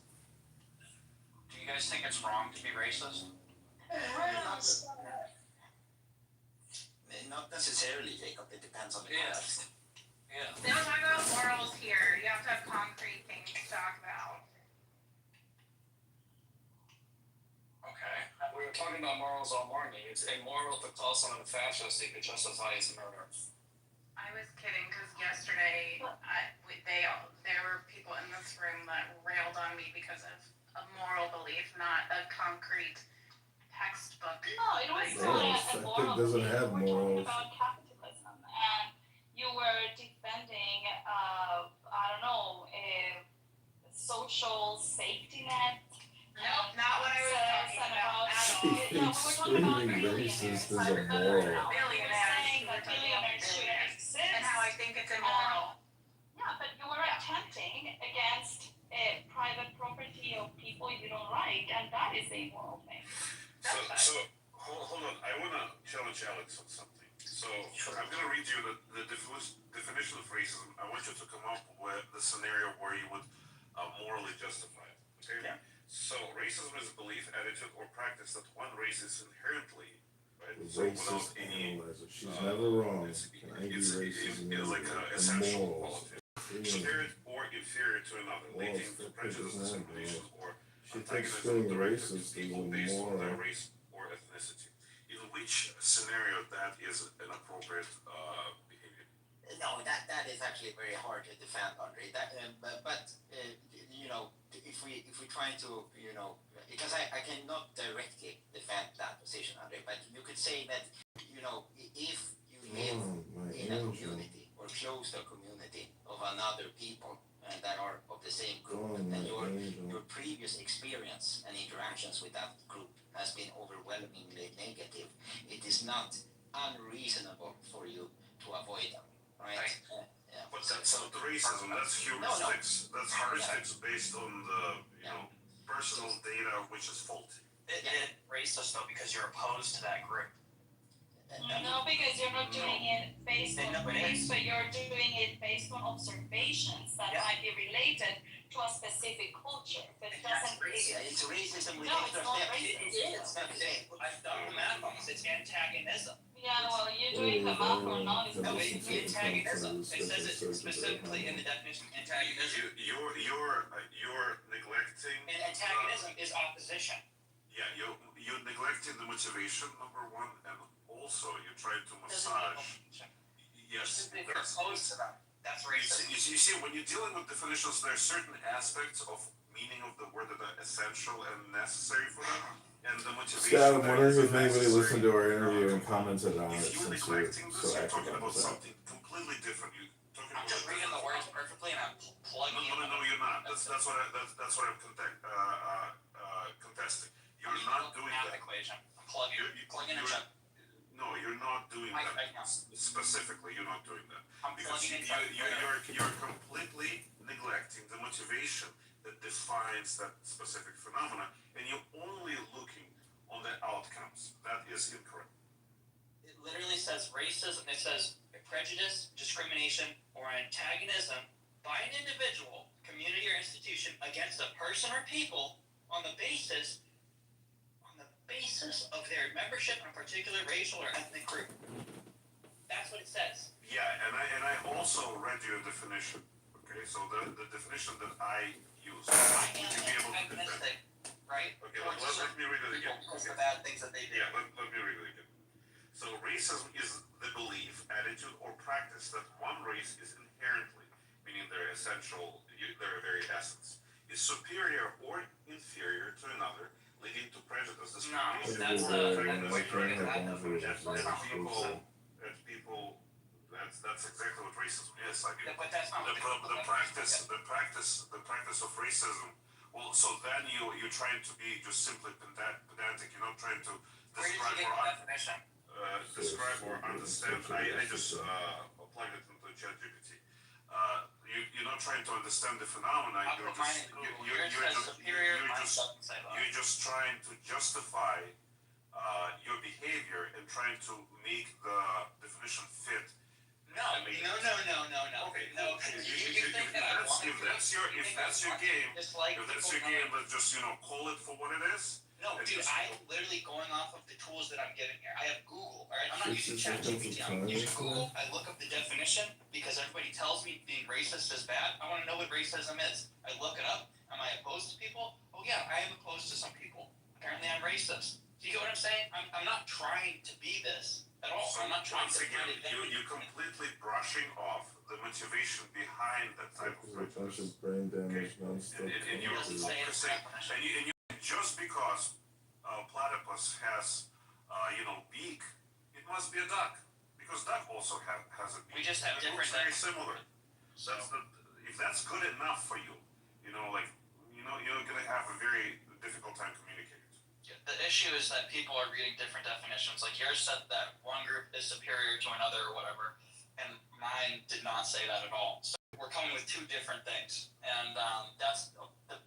Speaker 8: Do you guys think it's wrong to be racist?
Speaker 9: Not necessarily, Jacob. It depends on the context.
Speaker 8: Yeah.
Speaker 5: They don't talk about morals here. You have to have concrete things to talk about.
Speaker 8: Okay.
Speaker 14: We were talking about morals all morning. It's immoral to call someone fascist to justify his murder.
Speaker 5: I was kidding because yesterday there were people in this room that railed on me because of a moral belief, not a concrete textbook.
Speaker 7: No, it was
Speaker 11: Yes,
Speaker 7: not a
Speaker 11: I
Speaker 7: moral
Speaker 11: think doesn't
Speaker 7: thing.
Speaker 11: have
Speaker 7: We were talking
Speaker 11: morals.
Speaker 7: about capitalism, and you were defending, I don't know, a social safety net.
Speaker 5: No, not what I was talking about at all.
Speaker 11: She thinks screaming racist is immoral.
Speaker 5: Billionaires.
Speaker 7: Saying that billionaires shouldn't exist.
Speaker 5: And how I think it's immoral.
Speaker 7: Yeah, but you were attempting against private property of people you don't like, and that is a moral thing.
Speaker 3: So hold on. I want to challenge Alex on something. So I'm going to read you the definition of racism. I want you to come up with the scenario where you would morally justify it. Okay?
Speaker 9: Yeah.
Speaker 3: So racism is a belief, attitude, or practice that one race is inherently, right? So
Speaker 11: Racist
Speaker 3: without any,
Speaker 11: analyzer. She's never wrong.
Speaker 3: it's
Speaker 11: Racism
Speaker 3: like an
Speaker 11: and
Speaker 3: essential
Speaker 11: morals.
Speaker 3: quality. Superior or inferior to another, leading to prejudice, discrimination, or
Speaker 11: She thinks
Speaker 3: antagonism
Speaker 11: screaming
Speaker 3: directed
Speaker 11: racist
Speaker 3: to
Speaker 11: is
Speaker 3: people based on their
Speaker 11: immoral.
Speaker 3: race or ethnicity. In which scenario that is an appropriate behavior?
Speaker 9: No, that is actually very hard to defend, Andre. But you know, if we try to, you know, because I cannot directly defend that position, Andre. But you could say that, you know, if you live in a community or close to a community of another people that are of the same group, and your previous experience and interactions with that group has been overwhelmingly negative, it is not unreasonable for you to avoid them, right? Yeah.
Speaker 3: But that's not racism. That's heuristics. That's heuristics based on the personal data, which is faulty.
Speaker 8: It racist though because you're opposed to that group.
Speaker 7: No, because you're not doing it based on race, but you're doing it based on observations that might be related to a specific culture. But it doesn't.
Speaker 9: It's racism with
Speaker 7: No, it's not
Speaker 9: interstep.
Speaker 7: racist.
Speaker 9: It's not the same.
Speaker 8: I've done the math on this. It's antagonism.
Speaker 7: Yeah, well, you're doing the math or not is
Speaker 8: No,
Speaker 7: not.
Speaker 8: it's antagonism. It says it specifically in the definition of antagonism.
Speaker 3: You're neglecting.
Speaker 8: And antagonism is opposition.
Speaker 3: Yeah, you're neglecting the motivation, number one, and also you're trying to massage. Yes,
Speaker 8: If you're opposed to them, that's racist.
Speaker 3: You see, when you're dealing with definitions, there are certain aspects of meaning of the word that are essential and necessary for them, and the motivation.
Speaker 11: Scott, I'm wondering if anybody listened to our interview and commented on it
Speaker 3: If you're
Speaker 11: since you're
Speaker 3: neglecting
Speaker 11: so
Speaker 3: this, you're
Speaker 11: active
Speaker 3: talking
Speaker 11: on
Speaker 3: about
Speaker 11: that.
Speaker 3: something completely different. You're talking
Speaker 8: I'm
Speaker 3: about
Speaker 8: just reading the words perfectly and I'm plugging in.
Speaker 3: No, you're not. That's what I'm contesting. You're not doing
Speaker 8: math
Speaker 3: that.
Speaker 8: equation. I'm plugging in a check.
Speaker 3: No, you're not doing
Speaker 8: I
Speaker 3: that.
Speaker 8: know.
Speaker 3: Specifically, you're not doing that.
Speaker 8: I'm
Speaker 3: Because
Speaker 8: plugging in
Speaker 3: you're completely neglecting the motivation that defines that specific phenomena, and you're only looking on the outcomes. That is incorrect.
Speaker 8: It literally says racism. It says prejudice, discrimination, or antagonism by an individual, community, or institution against a person or people on the basis of their membership in a particular racial or ethnic group. That's what it says.
Speaker 3: Yeah, and I also read your definition. Okay, so the definition that I use. Would you be able to defend?
Speaker 8: Right?
Speaker 3: Okay, let me read it again.
Speaker 8: Because the bad things that they do.
Speaker 3: Yeah, let me read it again. So racism is the belief, attitude, or practice that one race is inherently, meaning their essential, their very essence, is superior or inferior to another, leading to prejudice, discrimination,
Speaker 8: that's
Speaker 3: or
Speaker 8: people
Speaker 3: that That's exactly what racism is. I mean,
Speaker 8: But that's not
Speaker 3: the practice of racism. Well, so then you're trying to be just simply pedantic. You're not trying to
Speaker 8: Where did you get the definition?
Speaker 3: describe or understand. I just plugged it into ChatGPT. You're not trying to understand the phenomena.
Speaker 8: I'll put mine in Google. Yours says superior, mine doesn't say that.
Speaker 3: You're just trying to justify your behavior and trying to make the definition fit.
Speaker 8: No.
Speaker 3: Okay.
Speaker 8: No. You think that I want to
Speaker 3: if that's your game,
Speaker 8: dislike
Speaker 3: if that's
Speaker 8: people
Speaker 3: your game, let's just call it for what it is.
Speaker 8: No, dude, I'm literally going off of the tools that I'm getting here. I have Google, alright? I'm not using ChatGPT. I'm using Google. I look up the definition because everybody tells me being racist is bad. I want to know what racism is. I look it up. Am I opposed to people? Oh yeah, I am opposed to some people. Apparently I'm racist. Do you get what I'm saying? I'm not trying to be this at all.
Speaker 3: So
Speaker 8: I'm not trying
Speaker 3: once
Speaker 8: to
Speaker 3: again,
Speaker 8: be
Speaker 3: you're completely brushing off the motivation behind that type of prejudice.
Speaker 11: Brain damage, non-stop.
Speaker 3: And you're focusing, and you just because platypus has, beak, it must be a duck, because duck also has a beak.
Speaker 8: We just have
Speaker 3: it
Speaker 8: different
Speaker 3: looks very
Speaker 8: ducks.
Speaker 3: similar.
Speaker 8: So
Speaker 3: If that's good enough for you, you're gonna have a very difficult time communicating.
Speaker 8: the issue is that people are reading different definitions. Like yours said that one group is superior to another or whatever, and mine did not say that at all. So we're coming with two different things, and that's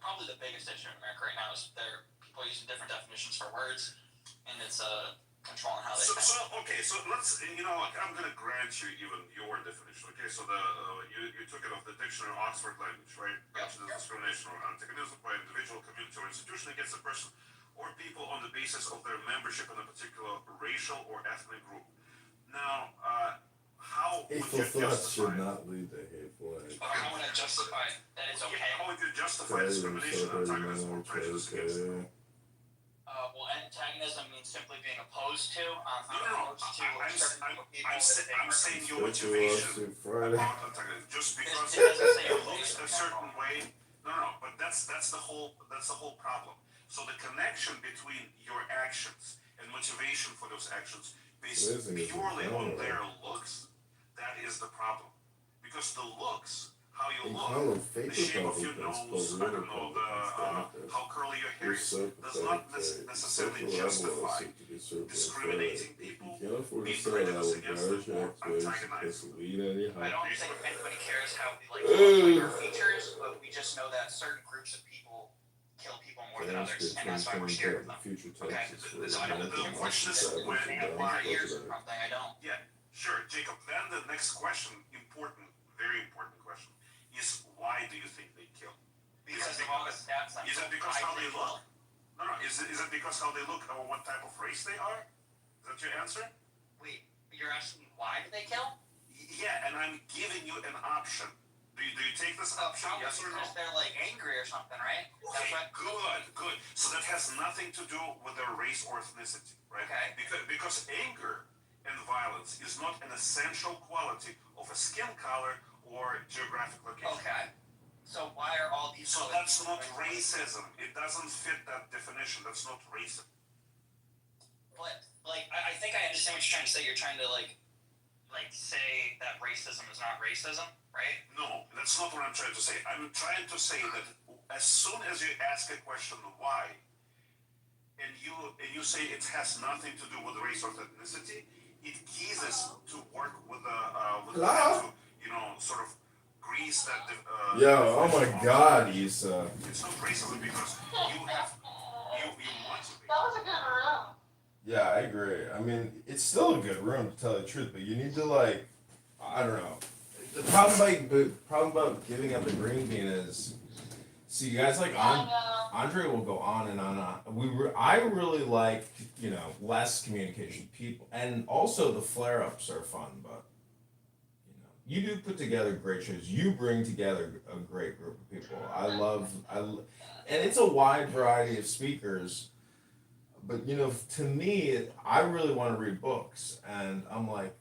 Speaker 8: probably the biggest issue in America right now is people using different definitions for words, and it's controlling how they think.
Speaker 3: So let's, I'm gonna grant you even your definition. Okay, so you took it off the dictionary Oxford language, right? Prejudice, discrimination, or antagonism by individual, community, or institution against a person or people on the basis of their membership in a particular racial or ethnic group. Now, how would you
Speaker 11: Hateful thoughts should
Speaker 3: justify?
Speaker 11: not lead to hateful acts.
Speaker 8: How would I justify that it's okay?
Speaker 3: How would you justify discrimination, antagonism, or prejudice against them?
Speaker 8: Well, antagonism means simply being opposed to.
Speaker 3: No.
Speaker 8: Opposed to certain people.
Speaker 3: I'm saying your motivation
Speaker 11: Friday.
Speaker 3: about antagonism. Just because
Speaker 8: It doesn't say
Speaker 3: it
Speaker 8: opposed
Speaker 3: looks
Speaker 8: to.
Speaker 3: a certain way. No. But that's the whole problem. So the connection between your actions and motivation for those actions based purely on their looks, that is the problem. Because the looks, how you look, the shape of your nose, I don't know, how curly your hair is, does not necessarily justify discriminating people, being prejudiced against them, or antagonizing them.
Speaker 8: I don't think anybody cares how we like our features, but we just know that certain groups of people kill people more than others, and that's why we're scared of them. Okay? So I don't
Speaker 3: The question is when
Speaker 8: have
Speaker 3: why.
Speaker 8: years or something. I don't.
Speaker 3: Yeah, sure, Jacob. Then the next question, very important question, is why do you think they kill?
Speaker 8: Because of all the stats.
Speaker 3: Is it because how they look? No. Is it because how they look or what type of race they are? Is that your answer?
Speaker 8: Wait, you're asking why do they kill?
Speaker 3: Yeah, and I'm giving you an option. Do you take this option? Yes or no?
Speaker 8: Because they're like angry or something, right?
Speaker 3: Okay, good. So that has nothing to do with their race or ethnicity, right?
Speaker 8: Okay.
Speaker 3: Because anger and violence is not an essential quality of a skin color or geographic location.
Speaker 8: Okay. So why are all these?
Speaker 3: So that's not racism. It doesn't fit that definition. That's not racism.
Speaker 8: But I think I understand what you're trying to say. You're trying to like say that racism is not racism, right?
Speaker 3: No, that's not what I'm trying to say. I'm trying to say that as soon as you ask a question why, and you say it has nothing to do with race or ethnicity, it teases to work with sort of grease that.
Speaker 11: Oh my God, Issa.
Speaker 3: It's not racism because you want to be.
Speaker 7: That was a good room.
Speaker 11: Yeah, I agree. I mean, it's still a good room to tell the truth, but you need to I don't know. The problem about giving up the green bean is, see, you guys Andre will go on and on and on. I really like less communication people, and also the flare-ups are fun, but you do put together great shows. You bring together a great group of people. And it's a wide variety of speakers. But to me, I really want to read books, and I'm like,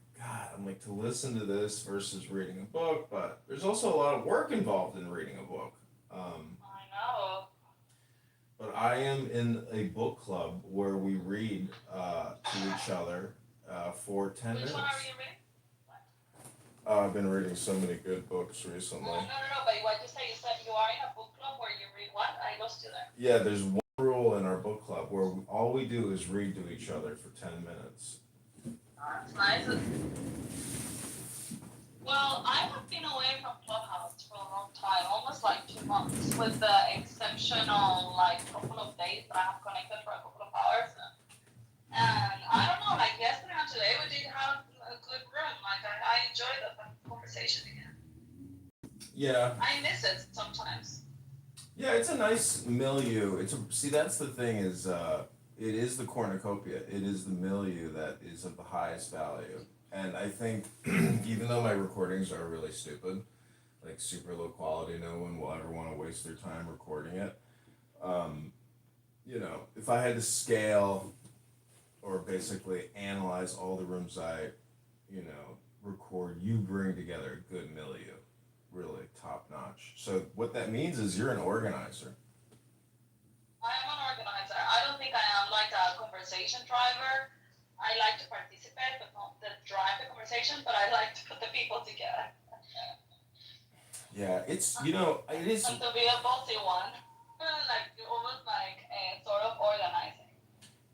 Speaker 11: to listen to this versus reading a book. But there's also a lot of work involved in reading a book.
Speaker 7: I know.
Speaker 11: But I am in a book club where we read to each other for 10 minutes.
Speaker 7: Which one are you reading?
Speaker 11: Oh, I've been reading so many good books recently.
Speaker 7: No, but what you say is that you are in a book club where you read what? I lost you there.
Speaker 11: Yeah, there's one rule in our book club where all we do is read to each other for 10 minutes.
Speaker 7: That's nice. Well, I have been away from Clubhouse for a long time, almost like 2 months, with the exceptional like couple of days that I have connected for a couple of hours. And I don't know, like yesterday and today we did have a good room. Like I enjoyed the conversation again.
Speaker 11: Yeah.
Speaker 7: I miss it sometimes.
Speaker 11: Yeah, it's a nice milieu. See, that's the thing is, it is the cornucopia. It is the milieu that is of the highest value. And I think, even though my recordings are really stupid, like super low quality, no one will ever want to waste their time recording it. If I had to scale or basically analyze all the rooms I, record, you bring together a good milieu, really top notch. So what that means is you're an organizer.
Speaker 7: I am an organizer. I don't think I am like a conversation driver. I like to participate, but not to drive the conversation, but I like to put the people together.
Speaker 11: Yeah, it is.
Speaker 7: And to be a bossy one. Like, almost like sort of organizing.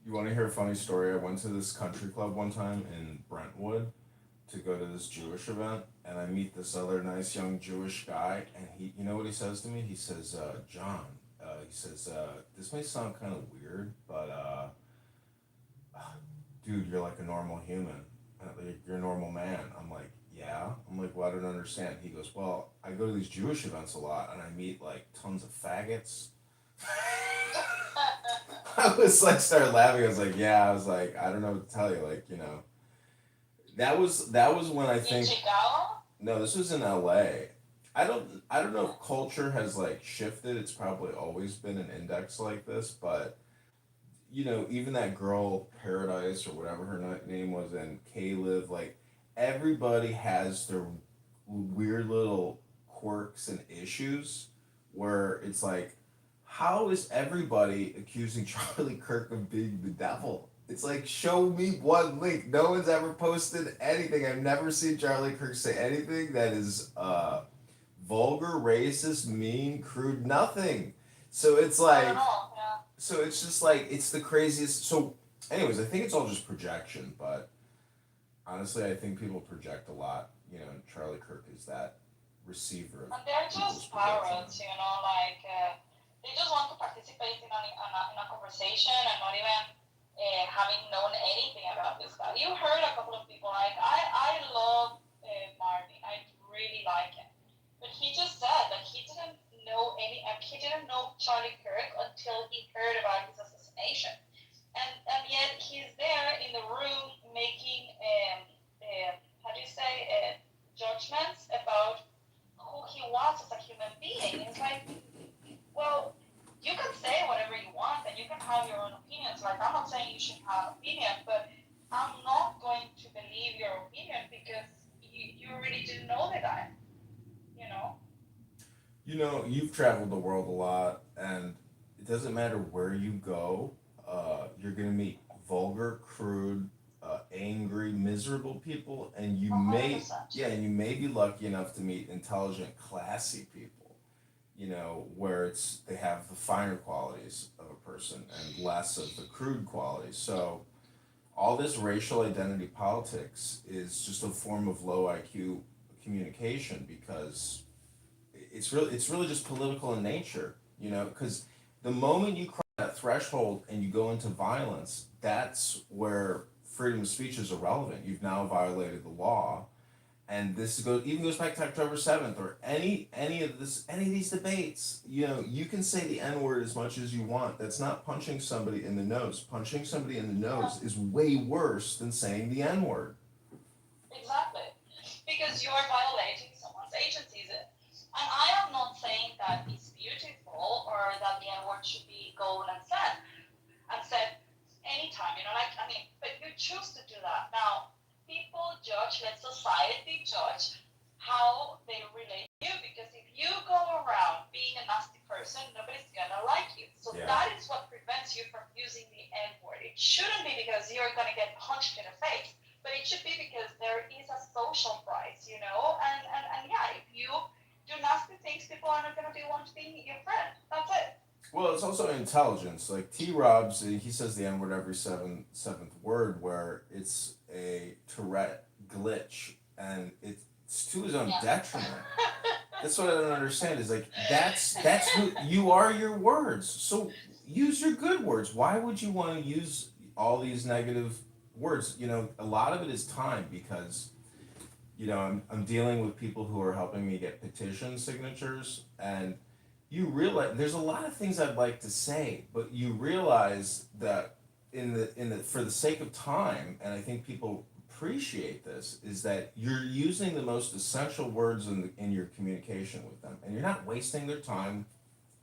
Speaker 11: You want to hear a funny story? I went to this country club one time in Brentwood to go to this Jewish event, and I meet this other nice young Jewish guy, and you know what he says to me? He says, John, this may sound kind of weird, but, dude, you're like a normal human. You're a normal man. I'm like, yeah? I'm like, well, I don't understand. He goes, well, I go to these Jewish events a lot, and I meet, like, tons of faggots. I was like, started laughing. I was like, yeah. I was like, I don't know what to tell you. Like, that was when I think.
Speaker 7: In Chicago?
Speaker 11: No, this was in L.A. I don't know if culture has like shifted. It's probably always been an index like this, but even that girl Paradise or whatever her name was in K-Live, like everybody has their weird little quirks and issues where it's like, how is everybody accusing Charlie Kirk of being the devil? It's like, show me one link. No one's ever posted anything. I've never seen Charlie Kirk say anything that is vulgar, racist, mean, crude, nothing. So it's like, so it's just like, it's the craziest. So anyways, I think it's all just projection, but honestly, I think people project a lot. Charlie Kirk is that receiver of
Speaker 7: and they're just parrots, like they just want to participate in a conversation and not even having known anything about this guy. You heard a couple of people like, I love Marvin, I really like him, but he just said that he didn't know Charlie Kirk until he heard about his assassination, and yet he's there in the room making how do you say judgments about who he was as a human being. It's like, well, you can say whatever you want and you can have your own opinions. Like, I'm not saying you should have an opinion, but I'm not going to believe your opinion because you really didn't know the guy,
Speaker 11: You've traveled the world a lot, and it doesn't matter where you go, you're gonna meet vulgar, crude, angry, miserable people, and you
Speaker 7: 100%.
Speaker 11: and you may be lucky enough to meet intelligent, classy people. Where they have the finer qualities of a person and less of the crude qualities. So all this racial identity politics is just a form of low IQ communication because it's really just political in nature, because the moment you cross that threshold and you go into violence, that's where freedom of speech is irrelevant. You've now violated the law. And this goes back to October 7th or any of these debates. You can say the N-word as much as you want. That's not punching somebody in the nose. Punching somebody in the nose is way worse than saying the N-word.
Speaker 7: Exactly. Because you are violating someone's agencies. And I am not saying that it's beautiful or that the N-word should be golden and said anytime, but you choose to do that. Now, people judge, let society judge how they relate to you, because if you go around being a nasty person, nobody's gonna like you. So that is what prevents you from using the N-word. It shouldn't be because you're gonna get punched in the face, but but it should be because there is a social price, you know, and yeah, if you do nasty things, people are not going to want to be your friend. That's it.
Speaker 11: Well, it's also intelligence. Like T. Rob's, he says the N word every seventh word, where it's a Tourette glitch, and it's to his own detriment. That's what I don't understand. Is like that's who you are. Your words. So use your good words. Why would you want to use all these negative words? You know, a lot of it is time because I'm dealing with people who are helping me get petition signatures, and you realize there's a lot of things I'd like to say, but you realize that in the for the sake of time, and I think people appreciate this, is that you're using the most essential words in your communication with them, and you're not wasting their time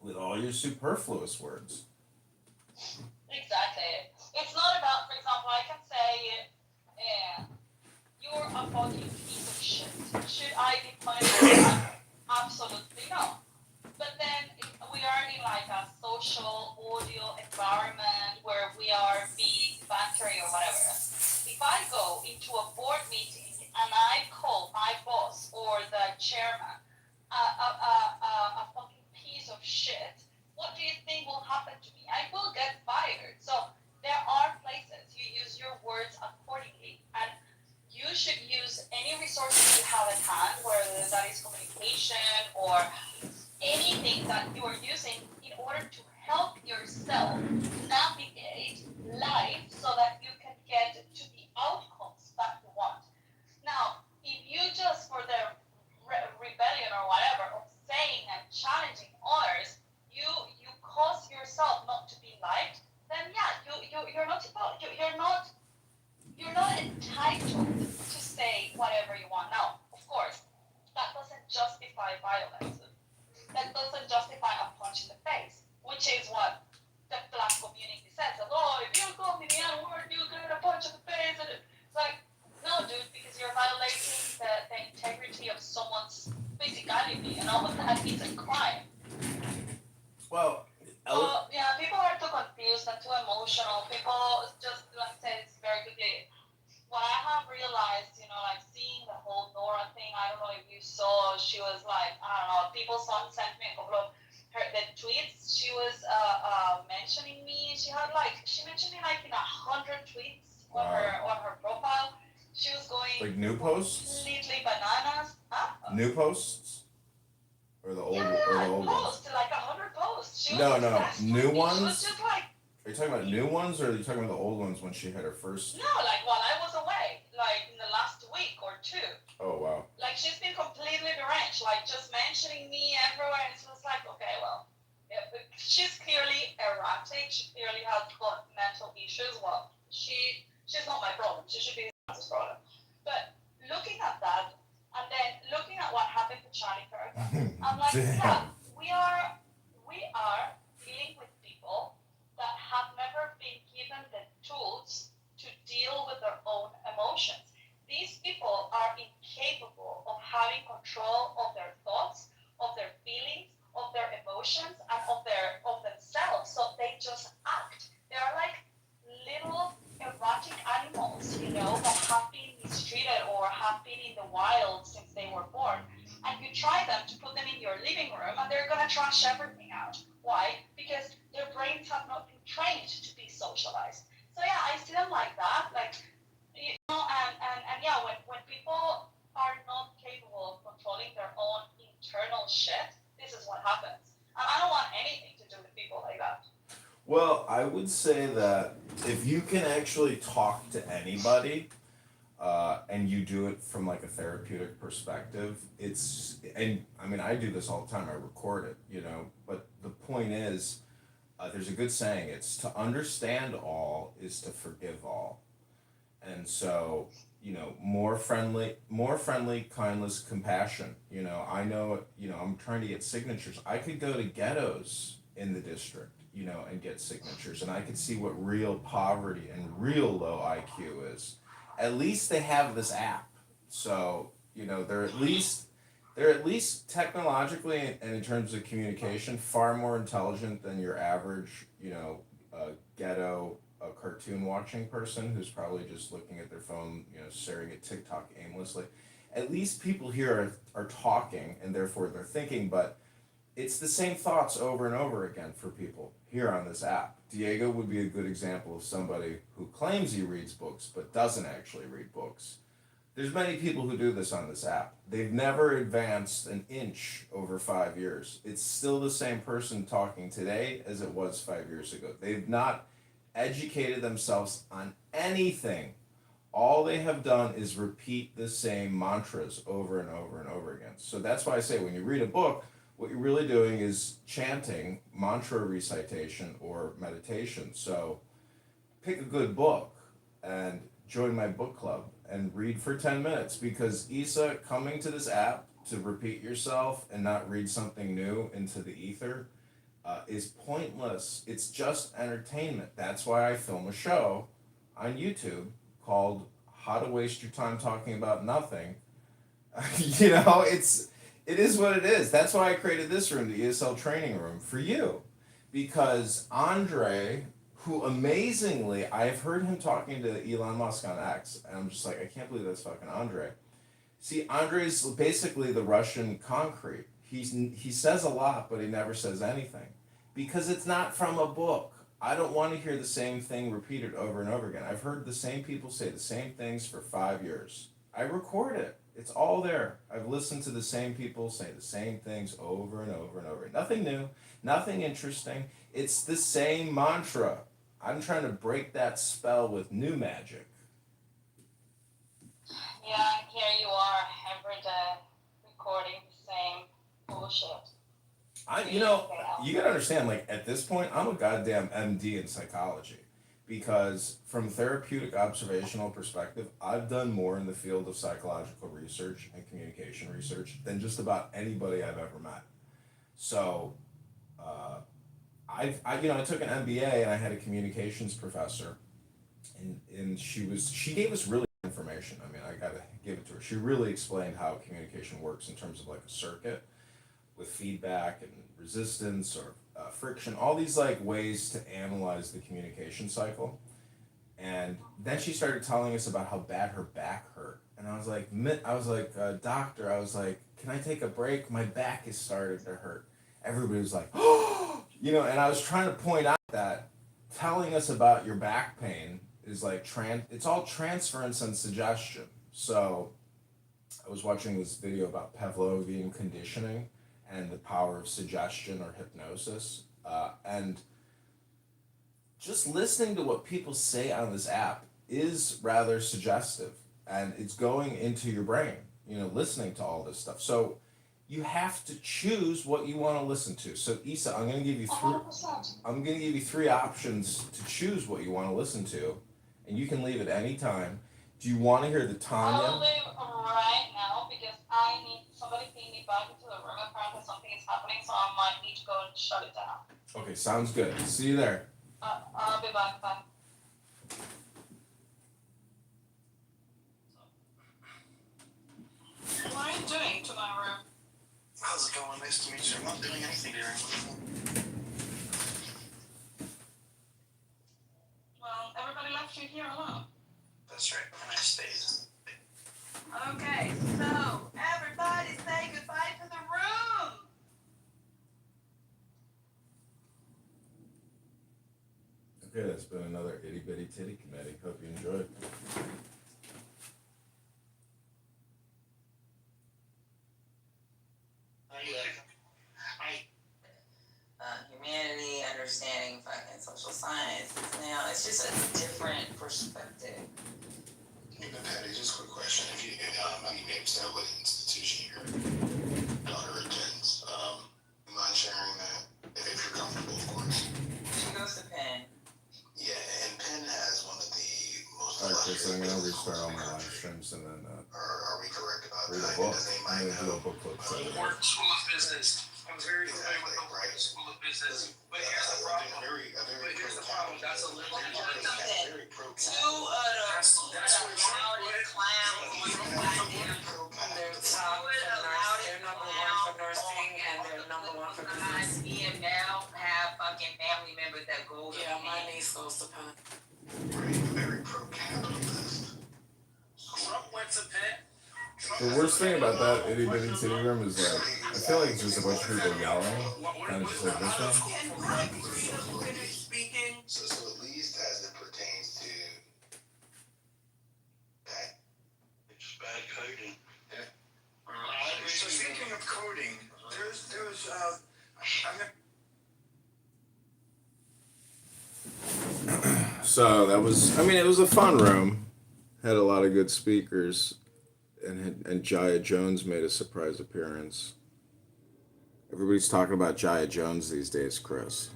Speaker 11: with all your superfluous words.
Speaker 7: Exactly. It's not about, for example, I can say, you're a fucking piece of shit. Should I be punished for that? Absolutely no. But then we are in like a social audio environment where we are being bantery or whatever. If I go into a board meeting and I call my boss or the chairman a fucking piece of shit, what do you think will happen to me? I will get fired. So there are places you use your words accordingly, and you should use any resources you have at hand, whether that is communication or anything that you are using in order to help yourself navigate life so that you can get to the outcomes that you want. Now, if you just for the rebellion or whatever of saying and challenging others, you cause yourself not to be liked, then yeah, you're not supposed you're not entitled to say whatever you want. Now, of course, that doesn't justify violence. That doesn't justify a punch in the face, which is what the black community says. That, oh, if you call me the N-word, you get a punch in the face. And it's like, no, dude, because you're violating the integrity of someone's physicality, and all of that is a crime.
Speaker 11: Well,
Speaker 7: yeah, people are too confused and too emotional. People just, like I said, it's very quickly. What I have realized, like seeing the whole Nora thing, I don't know if you saw, she was like, I don't know, people sent me a couple of the tweets. She was mentioning me. She mentioned me like in 100 tweets on her profile. She was going
Speaker 11: like new posts,
Speaker 7: completely bananas. Huh?
Speaker 11: New posts, or the old
Speaker 7: posts, like 100 posts. She was
Speaker 11: No, new ones.
Speaker 7: She was just like.
Speaker 11: Are you talking about new ones, or are you talking about the old ones when she had her first?
Speaker 7: No, like while I was away, like in the last week or two.
Speaker 11: Oh, wow.
Speaker 7: Like she's been completely deranged, like just mentioning me everywhere, and it was like, okay, well, yeah, she's clearly erratic. She clearly has got mental issues. Well, she's not my problem. She should be this problem. But looking at that, and then looking at what happened to Charlie Kirk, I'm like, yeah, we are dealing with people that have never been given the tools to deal with their own emotions. These people are incapable of having control of their thoughts, of their feelings, of their emotions, and of themselves. So they just act. They are like little erotic animals, that have been mistreated or have been in the wild since they were born. And you try them to put them in your living room, and they're gonna trash everything out. Why? Because their brains have not been trained to be socialized. So yeah, I see them like that, like, and yeah, when people are not capable of controlling their own internal shit, this is what happens. And I don't want anything to do with people like that.
Speaker 11: Well, I would say that if you can actually talk to anybody, and you do it from like a therapeutic perspective, and I mean, I do this all the time. I record it, but the point is, there's a good saying, it's to understand all is to forgive all. And so, more friendly, kindness, compassion. I know, I'm trying to get signatures. I could go to ghettos in the district, and get signatures, and I could see what real poverty and real low IQ is. At least they have this app, so they're at least technologically and in terms of communication far more intelligent than your average ghetto a cartoon watching person who's probably just looking at their phone, staring at TikTok aimlessly. At least people here are talking and therefore they're thinking, but it's the same thoughts over and over again for people here on this app. Diego would be a good example of somebody who claims he reads books but doesn't actually read books. There's many people who do this on this app. They've never advanced an inch over 5 years. It's still the same person talking today as it was 5 years ago. They've not educated themselves on anything. All they have done is repeat the same mantras over and over and over again. So that's why I say when you read a book, what you're really doing is chanting, mantra recitation, or meditation. So pick a good book and join my book club and read for 10 minutes, because Issa, coming to this app to repeat yourself and not read something new into the ether is pointless. It's just entertainment. That's why I film a show on YouTube called How to Waste Your Time Talking About Nothing. It is what it is. That's why I created this room, the ESL training room, for you. Because Andre, who amazingly, I've heard him talking to Elon Musk on X, and I'm just like, I can't believe that's fucking Andre. See, Andre's basically the Russian concrete. He says a lot, but he never says anything. Because it's not from a book. I don't want to hear the same thing repeated over and over again. I've heard the same people say the same things for 5 years. I record it. It's all there. I've listened to the same people say the same things over and over and over. Nothing new, nothing interesting. It's the same mantra. I'm trying to break that spell with new magic.
Speaker 7: Yeah, here you are every day recording the same bullshit.
Speaker 11: You gotta understand, like, at this point, I'm a goddamn MD in psychology. Because from therapeutic observational perspective, I've done more in the field of psychological research and communication research than just about anybody I've ever met. So, I took an MBA and I had a communications professor, and she gave us really good information. I mean, I gotta give it to her. She really explained how communication works in terms of like a circuit with feedback and resistance or friction, all these like ways to analyze the communication cycle. And then she started telling us about how bad her back hurt. And I was like, doctor, I was like, can I take a break? My back is starting to hurt. Everybody was like, oh, and I was trying to point out that telling us about your back pain is like, it's all transference and suggestion. So I was watching this video about Pavlovian conditioning and the power of suggestion or hypnosis. And just listening to what people say on this app is rather suggestive, and it's going into your brain, listening to all this stuff. So you have to choose what you want to listen to. So Issa, I'm going to give you three options to choose what you want to listen to, and you can leave at any time. Do you want to hear the Tanya?
Speaker 7: I'll leave right now because I need somebody ping me back into the room. Apparently something is happening, so I might need to go and shut it down.
Speaker 11: Okay, sounds good. See you there.
Speaker 7: I'll be back. Bye. What are you doing to my room?
Speaker 16: How's it going? Nice to meet you. I'm not doing anything here.
Speaker 7: Well, everybody left you here alone.
Speaker 16: That's right. And I stayed.
Speaker 5: Okay, so everybody say goodbye to the room.
Speaker 11: Okay, that's been another itty bitty titty committee. Hope you enjoyed.
Speaker 17: Humanity, understanding fucking social science. It's just a different perspective.
Speaker 16: Patty, just a quick question. If you may have said what institution your daughter attends, mind sharing that if you're comfortable, of course.
Speaker 17: She goes to Penn.
Speaker 16: Yeah, and Penn has one of the most.
Speaker 11: Alright, Chris, I'm gonna restart all my live streams and then
Speaker 16: are we correct about
Speaker 11: read a
Speaker 16: that?
Speaker 11: book.
Speaker 16: Does
Speaker 11: I'm gonna do a book club.
Speaker 14: School of Business. I'm very familiar with the School of Business. But here's the problem. That's a liberal
Speaker 17: Two loudest clowns on the planet.
Speaker 18: They're top for nursing. They're number one for nursing, and they're number one for business.
Speaker 17: And now have fucking family members that go to
Speaker 18: Yeah, my
Speaker 17: Penn.
Speaker 18: niece goes to Penn.
Speaker 11: The worst thing about that itty bitty titty room is like, I feel like it's just a bunch of people yelling, kind of just like this one.
Speaker 17: Can Rita finish speaking?
Speaker 16: So at least as it pertains to that.
Speaker 2: It's bad coding.
Speaker 16: So speaking of coding, there's
Speaker 11: So that was, I mean, it was a fun room. Had a lot of good speakers, and Jaya Jones made a surprise appearance. Everybody's talking about Jaya Jones these days, Chris.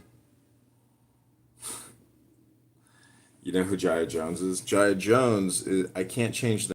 Speaker 11: You know who Jaya Jones is? Jaya Jones is, I can't change the